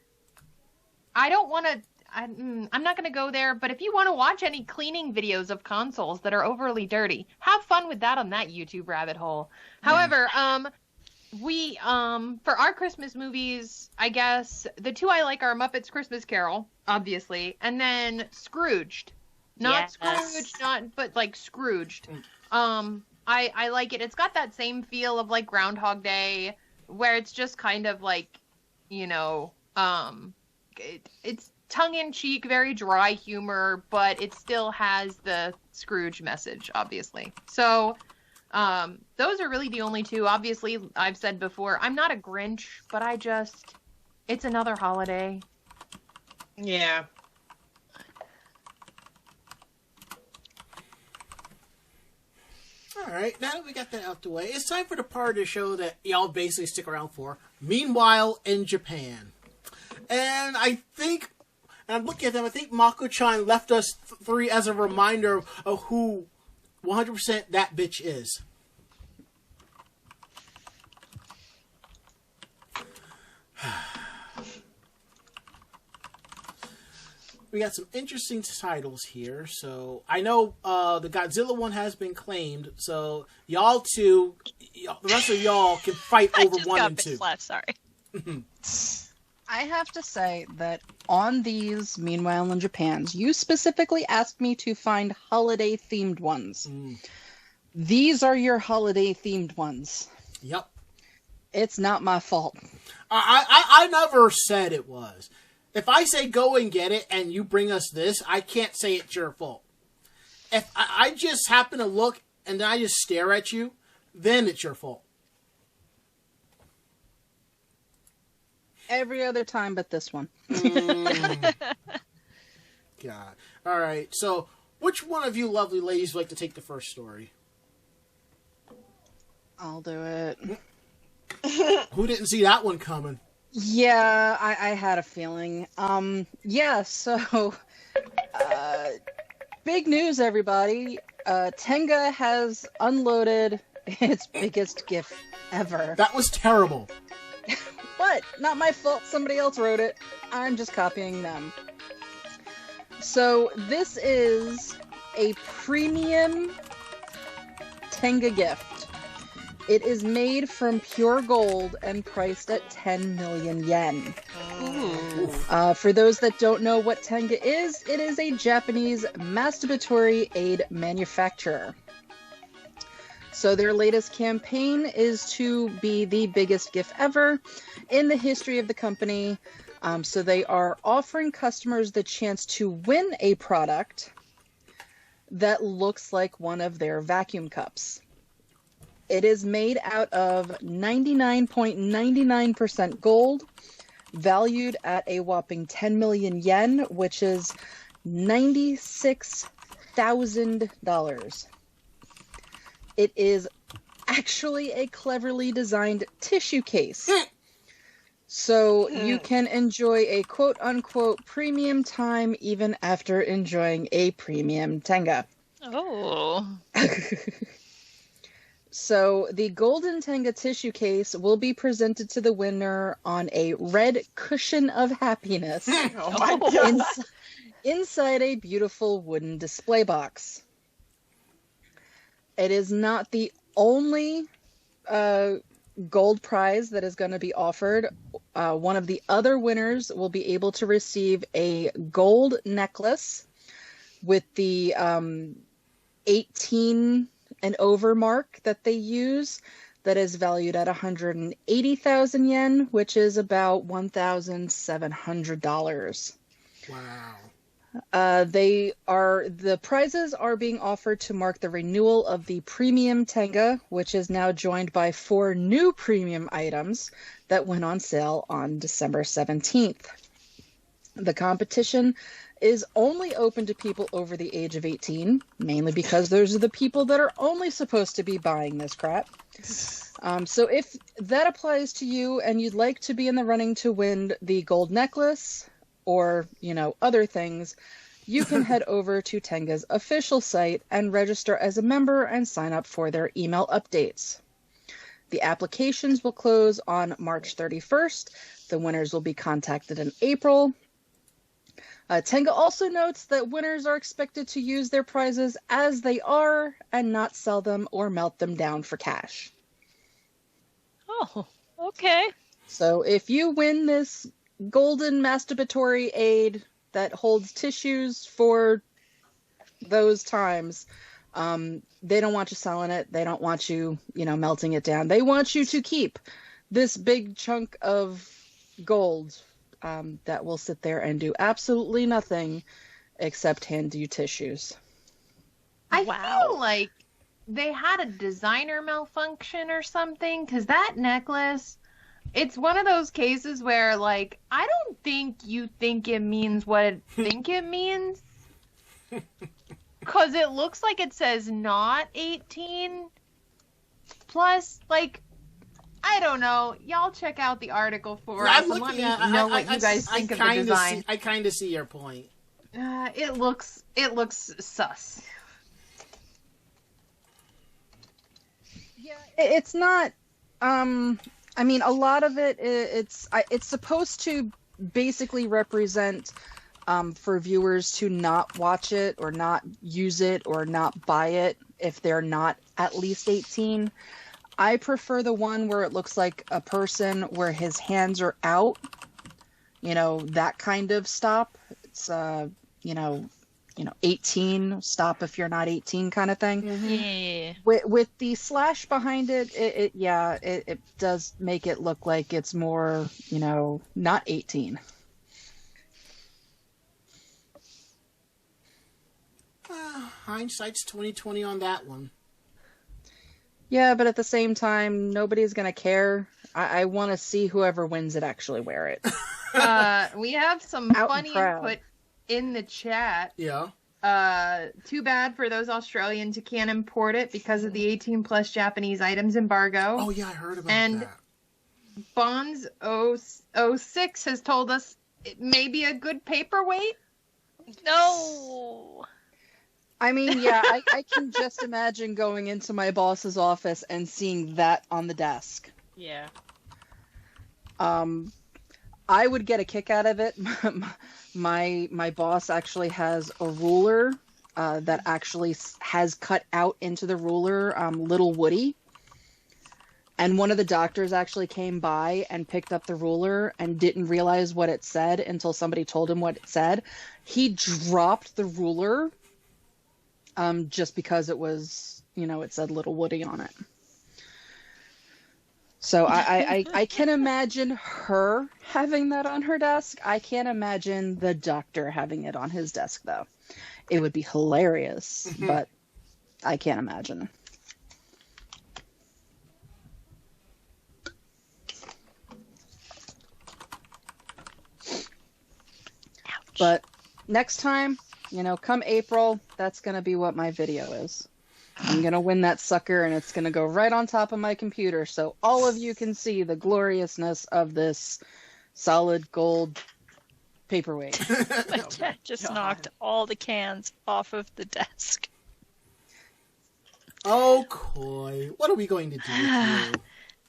I don't want to. I'm not going to go there, but if you want to watch any cleaning videos of consoles that are overly dirty, have fun with that on that YouTube rabbit hole. However, we for our Christmas movies, I guess the two I like are Muppets Christmas Carol, obviously, and then Scrooged. Not Scrooged, but like Scrooged. I like it. It's got that same feel of like Groundhog Day, where it's just kind of like, you know, it's tongue-in-cheek, very dry humor, but it still has the Scrooge message, obviously. So, those are really the only two. Obviously, I've said before, I'm not a Grinch, but it's another holiday. Yeah. Alright, now that we got that out the way, it's time for the part of the show that y'all basically stick around for. Meanwhile, in Japan. And I think, and I'm looking at them, I think Mako-chan left us three as a reminder of who 100% that bitch is. We got some interesting titles here. So I know the Godzilla one has been claimed. So y'all two, the rest of y'all can fight over 1 and 2. Left, sorry. I have to say that on these Meanwhile in Japan's, you specifically asked me to find holiday-themed ones. These are your holiday-themed ones. Yep. It's not my fault. I never said it was. If I say go and get it and you bring us this, I can't say it's your fault. If I just happen to look and then I just stare at you, then it's your fault. Every other time but this one. God. All right. So, which one of you lovely ladies would like to take the first story? I'll do it. Who didn't see that one coming? Yeah, I had a feeling. So big news, everybody. Tenga has unloaded its biggest GIF ever. That was terrible. But not my fault. Somebody else wrote it. I'm just copying them. So this is a premium Tenga gift. It is made from pure gold and priced at 10 million yen. For those that don't know what Tenga is, it is a Japanese masturbatory aid manufacturer. So their latest campaign is to be the biggest gift ever in the history of the company. So they are offering customers the chance to win a product that looks like one of their vacuum cups. It is made out of 99.99% gold, valued at a whopping 10 million yen, which is $96,000. It is actually a cleverly designed tissue case. So you can enjoy a quote-unquote premium time even after enjoying a premium Tenga. Oh. So the golden Tenga tissue case will be presented to the winner on a red cushion of happiness inside a beautiful wooden display box. It is not the only gold prize that is going to be offered. One of the other winners will be able to receive a gold necklace with the 18 and over mark that they use, that is valued at 180,000 yen, which is about $1,700. Wow. The prizes are being offered to mark the renewal of the premium Tenga, which is now joined by 4 new premium items that went on sale on December 17th. The competition is only open to people over the age of 18, mainly because those are the people that are only supposed to be buying this crap. So if that applies to you and you'd like to be in the running to win the gold necklace, or, other things, you can head over to Tenga's official site and register as a member and sign up for their email updates. The applications will close on March 31st. The winners will be contacted in April. Tenga also notes that winners are expected to use their prizes as they are and not sell them or melt them down for cash. Oh, okay. So if you win this golden masturbatory aid that holds tissues for those times, they don't want you selling it. They don't want you, melting it down. They want you to keep this big chunk of gold that will sit there and do absolutely nothing except hand you tissues. I feel like they had a designer malfunction or something, because that necklace, it's one of those cases where, I don't think you think it means what it think it means. Because it looks like it says not 18 plus, I don't know. Y'all check out the article for us and let me know what you guys think of the design. I kind of see your point. It looks sus. Yeah, it's not. A lot of it's supposed to basically represent for viewers to not watch it or not use it or not buy it if they're not at least 18. I prefer the one where it looks like a person where his hands are out, that kind of stop. It's 18, stop if you're not 18 kind of thing. Yeah. With the slash behind it, it does make it look like it's more, not 18. Hindsight's 20/20 on that one. Yeah, but at the same time, nobody's gonna care. I want to see whoever wins it actually wear it. We have some funny input in the chat. Yeah. Too bad for those Australians who can't import it because of the 18 plus Japanese items embargo. Oh yeah, I heard about and that. Bonds 006 has told us it may be a good paperweight. No. Yeah, I can just imagine going into my boss's office and seeing that on the desk. Yeah. I would get a kick out of it. My boss actually has a ruler that actually has cut out into the ruler little Woody. And one of the doctors actually came by and picked up the ruler and didn't realize what it said until somebody told him what it said. He dropped the ruler just because it was, it said Little Woody on it. So I can imagine her having that on her desk. I can't imagine the doctor having it on his desk, though. It would be hilarious, but I can't imagine. But next time, come April, that's going to be what my video is. I'm going to win that sucker, and it's going to go right on top of my computer so all of you can see the gloriousness of this solid gold paperweight. My dad just knocked all the cans off of the desk. Oh, Koi, what are we going to do with you?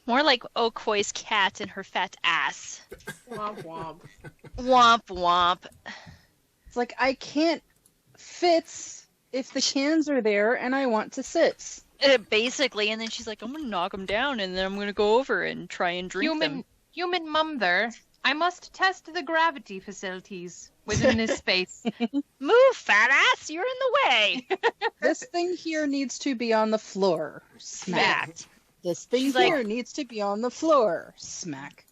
More like Okoi's cat and her fat ass. Womp womp. Womp womp. It's like, I can't fit if the cans are there and I want to sit. Basically, and then she's like, I'm going to knock them down and then I'm going to go over and try and drink them. Human mother, I must test the gravity facilities within this space. Move, fat ass, you're in the way. This thing here needs to be on the floor. Smack. This thing here needs to be on the floor. Smack.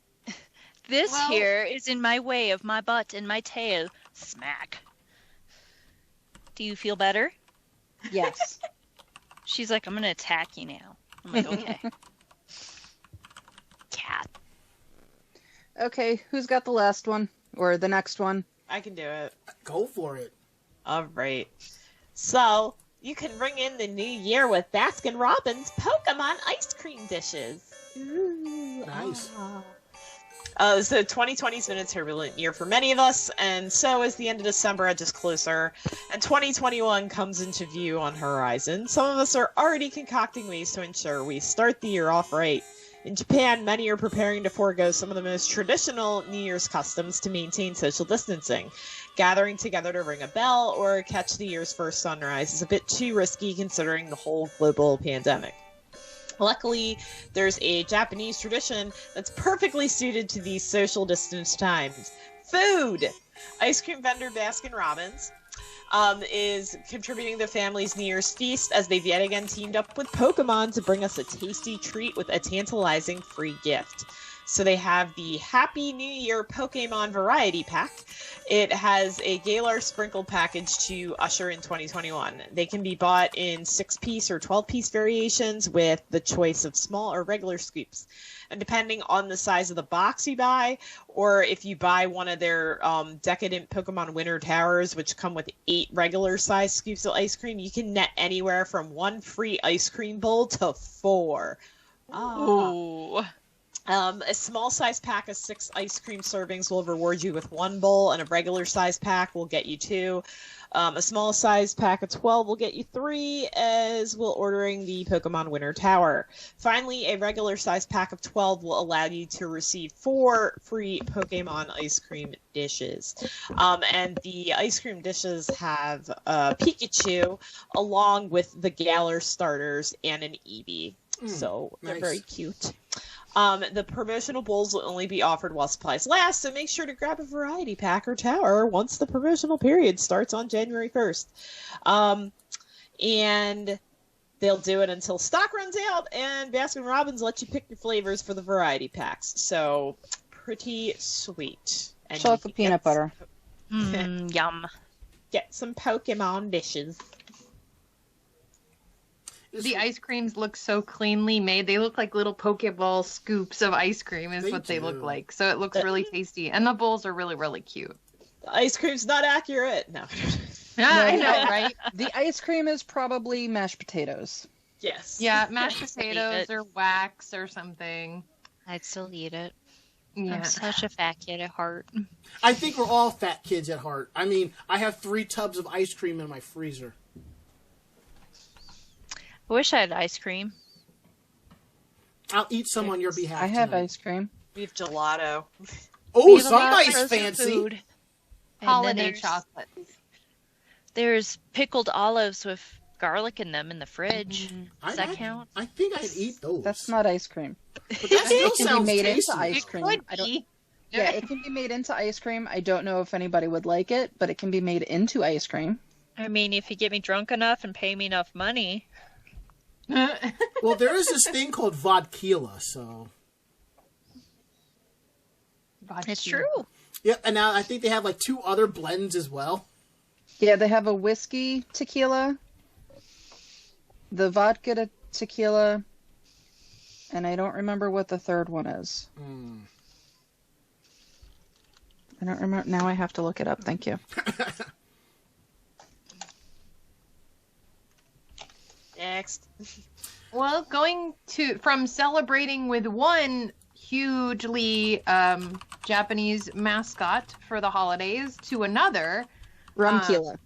This here is in my way of my butt and my tail. Smack. Do you feel better? Yes. She's like, I'm going to attack you now. I'm like, okay. Cat. Okay, who's got the last one? Or the next one? I can do it. Go for it. All right. So, you can ring in the new year with Baskin-Robbins Pokemon ice cream dishes. Ooh, Nice. So 2020's been a turbulent year for many of us, and so as the end of December edges closer, and 2021 comes into view on horizon, some of us are already concocting ways to ensure we start the year off right. In Japan, many are preparing to forego some of the most traditional New Year's customs to maintain social distancing. Gathering together to ring a bell or catch the year's first sunrise is a bit too risky considering the whole global pandemic. Luckily, there's a Japanese tradition that's perfectly suited to these social distance times. Food! Ice cream vendor Baskin-Robbins is contributing to the family's New Year's feast as they've yet again teamed up with Pokemon to bring us a tasty treat with a tantalizing free gift. So they have the Happy New Year Pokemon Variety Pack. It has a Galar Sprinkle package to usher in 2021. They can be bought in 6-piece or 12-piece variations with the choice of small or regular scoops. And depending on the size of the box you buy, or if you buy one of their decadent Pokemon Winter Towers, which come with 8 regular size scoops of ice cream, you can net anywhere from 1 free ice cream bowl to 4. Ooh. A small size pack of 6 ice cream servings will reward you with 1 bowl, and a regular size pack will get you 2. A small size pack of 12 will get you 3, as will ordering the Pokemon Winter Tower. Finally, a regular size pack of 12 will allow you to receive 4 free Pokemon ice cream dishes. And the ice cream dishes have Pikachu, along with the Galar starters and an Eevee. So they're very cute. The promotional bowls will only be offered while supplies last, so make sure to grab a variety pack or tower once the promotional period starts on January 1st. And they'll do it until stock runs out, and Baskin-Robbins lets you pick your flavors for the variety packs. So, pretty sweet. And Chocolate peanut butter. Yum. Get some Pokemon dishes. The ice creams look so cleanly made. They look like little Pokeball scoops of ice cream is what they look like. So it looks really tasty. And the bowls are really, really cute. The ice cream's not accurate. No. I know, right? The ice cream is probably mashed potatoes. Yes. Yeah, mashed potatoes or wax or something. I'd still eat it. Yeah. I'm such a fat kid at heart. I think we're all fat kids at heart. I mean, I have 3 tubs of ice cream in my freezer. I wish I had ice cream. I'll eat some on your behalf. I have tonight. ice cream. We have gelato. Oh, We have a lot of somebody's frozen fancy. food. And then Holiday there's- chocolate. There's pickled olives with garlic in them in the fridge. Does that count? I think I can eat those. That's not ice cream. But that still It can sounds be made tasty. into ice cream. Could I don't, be. yeah, it can be made into ice cream. I don't know if anybody would like it, but it can be made into ice cream. I mean, if you get me drunk enough and pay me enough money. Well, there is this thing called vodka, so... It's true. Yeah, and now I think they have like 2 other blends as well. Yeah, they have a whiskey tequila, the vodka tequila, and I don't remember what the third one is. I don't remember. Now I have to look it up. Thank you. Next. Well, going from celebrating with one hugely Japanese mascot for the holidays to another. Rumkila.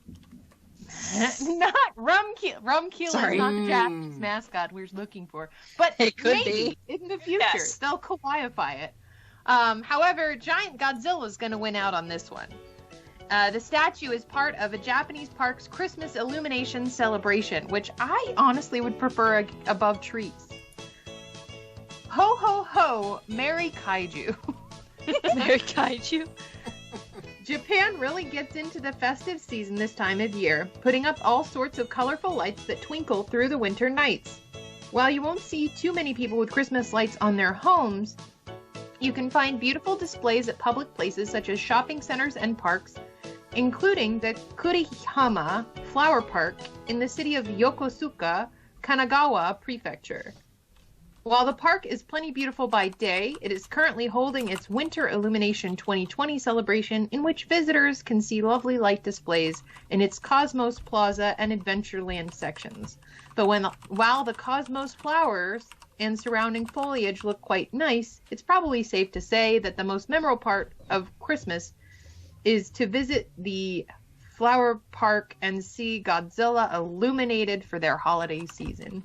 Not Rumkila. Rumkila Sorry. is not the Japanese mascot we were looking for. But It could maybe in the future Yes. they'll kawaii-ify it. However, Giant Godzilla is going to win out on this one. The statue is part of a Japanese park's Christmas illumination celebration, which I honestly would prefer above trees. Ho ho ho, Merry Kaiju. Merry Kaiju. Japan really gets into the festive season this time of year, putting up all sorts of colorful lights that twinkle through the winter nights. While you won't see too many people with Christmas lights on their homes, you can find beautiful displays at public places such as shopping centers and parks, including the Kurihama Flower Park in the city of Yokosuka, Kanagawa Prefecture. While the park is plenty beautiful by day, it is currently holding its Winter Illumination 2020 celebration, in which visitors can see lovely light displays in its Cosmos Plaza and Adventureland sections. But while the Cosmos flowers and surrounding foliage look quite nice, it's probably safe to say that the most memorable part of Christmas is to visit the flower park and see Godzilla illuminated for their holiday season.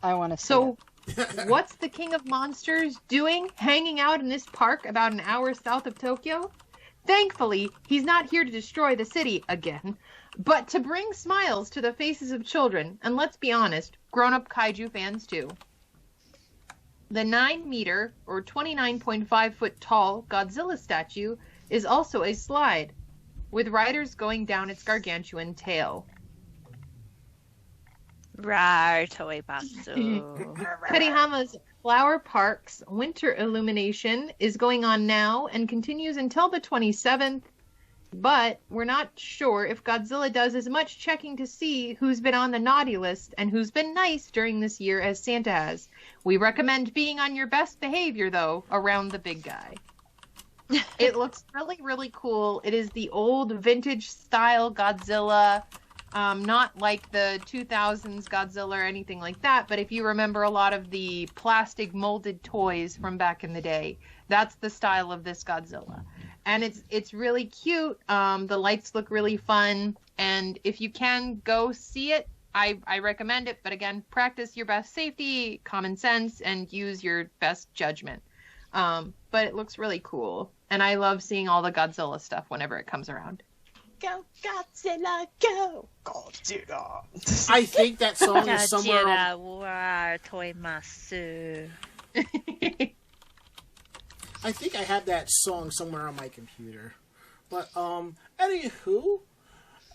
I want to see So, it. what's the King of Monsters doing hanging out in this park about an hour south of Tokyo? Thankfully, he's not here to destroy the city again, but to bring smiles to the faces of children, and let's be honest, grown-up kaiju fans too. The 9-meter, or 29.5-foot tall Godzilla statue is also a slide, with riders going down its gargantuan tail. Rar Toibatsu. Kurihama's Flower Park's winter illumination is going on now and continues until the 27th, but we're not sure if Godzilla does as much checking to see who's been on the naughty list and who's been nice during this year as Santa has. We recommend being on your best behavior, though, around the big guy. It looks really, really cool. It is the old vintage style Godzilla. Not like the 2000s Godzilla or anything like that, but if you remember a lot of the plastic molded toys from back in the day, that's the style of this Godzilla. And it's really cute. The lights look really fun, and if you can go see it, I recommend it. But again, practice your best safety, common sense, and use your best judgment. But it looks really cool, and I love seeing all the Godzilla stuff whenever it comes around. Go, Godzilla, go! Godzilla! I think that song is somewhere Godzilla on... War Toimasu. I think I have that song somewhere on my computer. But, anywho,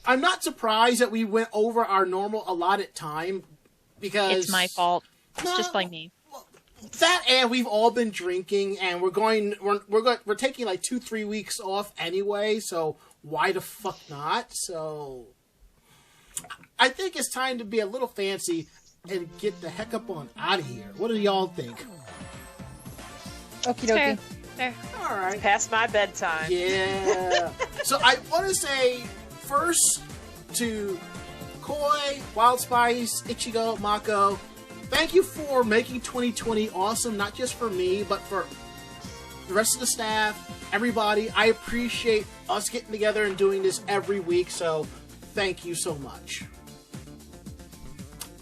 I'm not surprised that we went over our normal allotted time, because... It's my fault. No, Just blame me. That, and we've all been drinking, and we're taking like 2-3 weeks off anyway, so why the fuck not? So I think it's time to be a little fancy and get the heck up on out of here. What do y'all think? Okie Fair. dokie. Fair. All right. Past my bedtime. Yeah. So I want to say first to Koi, WildSpice, Ichigo, Mako, thank you for making 2020 awesome, not just for me, but for the rest of the staff, everybody. I appreciate us getting together and doing this every week, so thank you so much.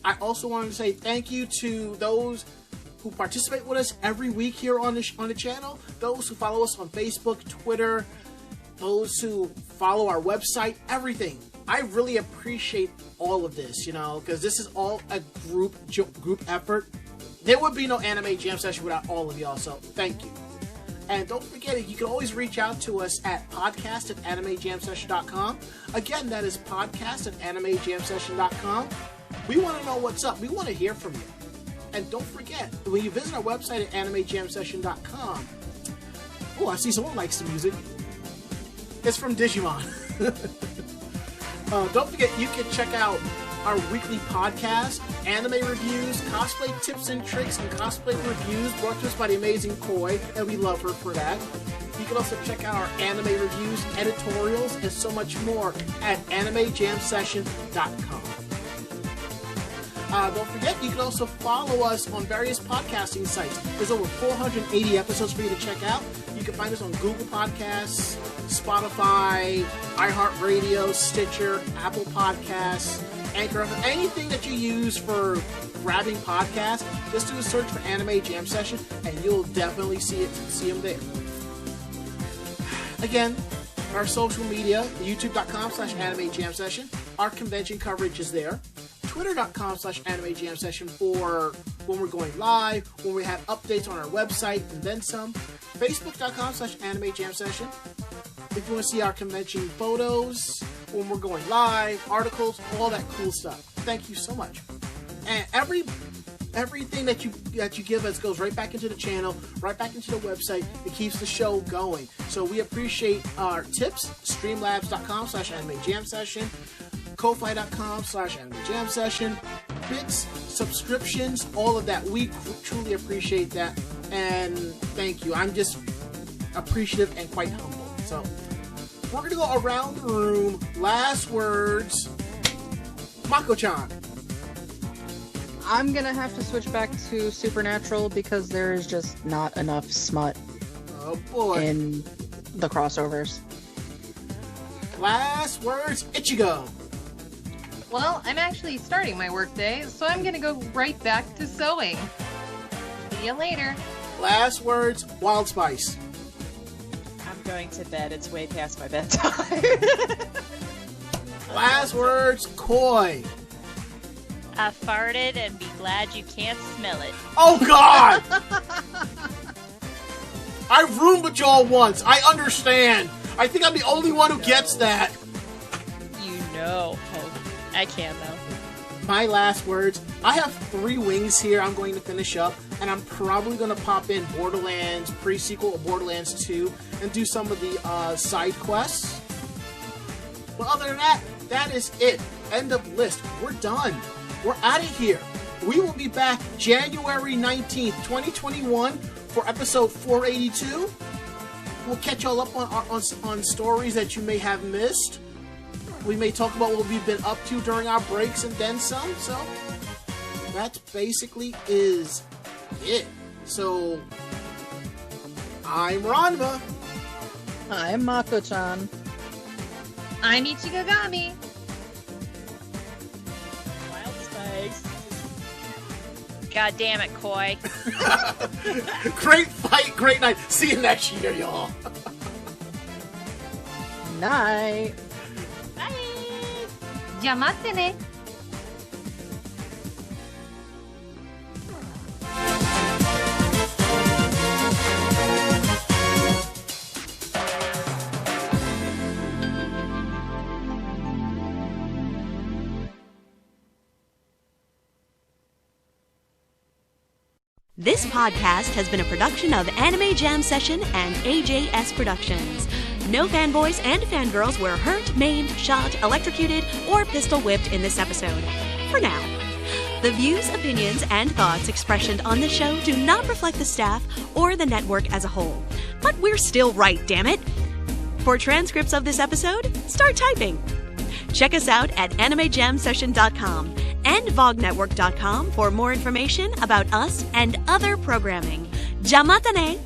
I also wanted to say thank you to those who participate with us every week here on the channel, those who follow us on Facebook, Twitter, those who follow our website, everything. I really appreciate all of this, because this is all a group effort. There would be no Anime Jam Session without all of y'all, so thank you. And don't forget, you can always reach out to us at podcast@animejamsession.com. Again, that is podcast@animejamsession.com. We want to know what's up. We want to hear from you. And don't forget, when you visit our website at animejamsession.com, oh, I see someone likes the music. It's from Digimon. Don't forget, you can check out our weekly podcast, anime reviews, cosplay tips and tricks, and cosplay reviews brought to us by the amazing Koi, and we love her for that. You can also check out our anime reviews, editorials, and so much more at animejamsession.com. Don't forget, you can also follow us on various podcasting sites. There's over 480 episodes for you to check out. You can find us on Google Podcasts, Spotify, iHeartRadio, Stitcher, Apple Podcasts, Anchor, anything that you use for grabbing podcasts. Just do a search for Anime Jam Session, and you'll definitely see them there. Again, our social media, youtube.com/Anime Jam Session. Our convention coverage is there. Twitter.com/Anime Jam Session for when we're going live, when we have updates on our website, and then some. Facebook.com/Anime Jam Session. If you want to see our convention photos, when we're going live, articles, all that cool stuff. Thank you so much. And everything that you give us goes right back into the channel, right back into the website. It keeps the show going. So we appreciate our tips. Streamlabs.com/Anime Jam Session. Ko-fi.com/Anime Jam Session. Bits, subscriptions, all of that. We truly appreciate that. And thank you. I'm just appreciative and quite humble. So we're going to go around the room. Last words. Mako-chan. I'm going to have to switch back to Supernatural because there is just not enough smut in the crossovers. Last words. Ichigo. Well, I'm actually starting my workday, so I'm going to go right back to sewing. See you later. Last words. WildSpice. I'm going to bed. It's way past my bedtime. Last words. Koi. I farted and be glad you can't smell it. Oh, God! I've roomed with y'all once. I understand. I think I'm the only one who gets that. You know. Oh, I can, though. My last words. I have 3 wings here I'm going to finish up, and I'm probably going to pop in Borderlands pre-sequel or Borderlands 2 and do some of the side quests. But other than that, that is it. End of list. We're done. We're out of here. We will be back January 19th, 2021 for episode 482. We'll catch y'all up on stories that you may have missed. We may talk about what we've been up to during our breaks and then some. So that basically is it. So I'm Ranma. I'm Mako-chan. I'm IchigoGami. WildSpice. God damn it, Koi. Great fight, great night. See you next year, y'all. Night. Bye. Yamate ne. This podcast has been a production of Anime Jam Session and AJS Productions. No fanboys and fangirls were hurt, maimed, shot, electrocuted, or pistol whipped in this episode. For now. The views, opinions, and thoughts expressed on the show do not reflect the staff or the network as a whole. But we're still right, damn it! For transcripts of this episode, start typing. Check us out at animejamsession.com and vognetwork.com for more information about us and other programming. Jamatane!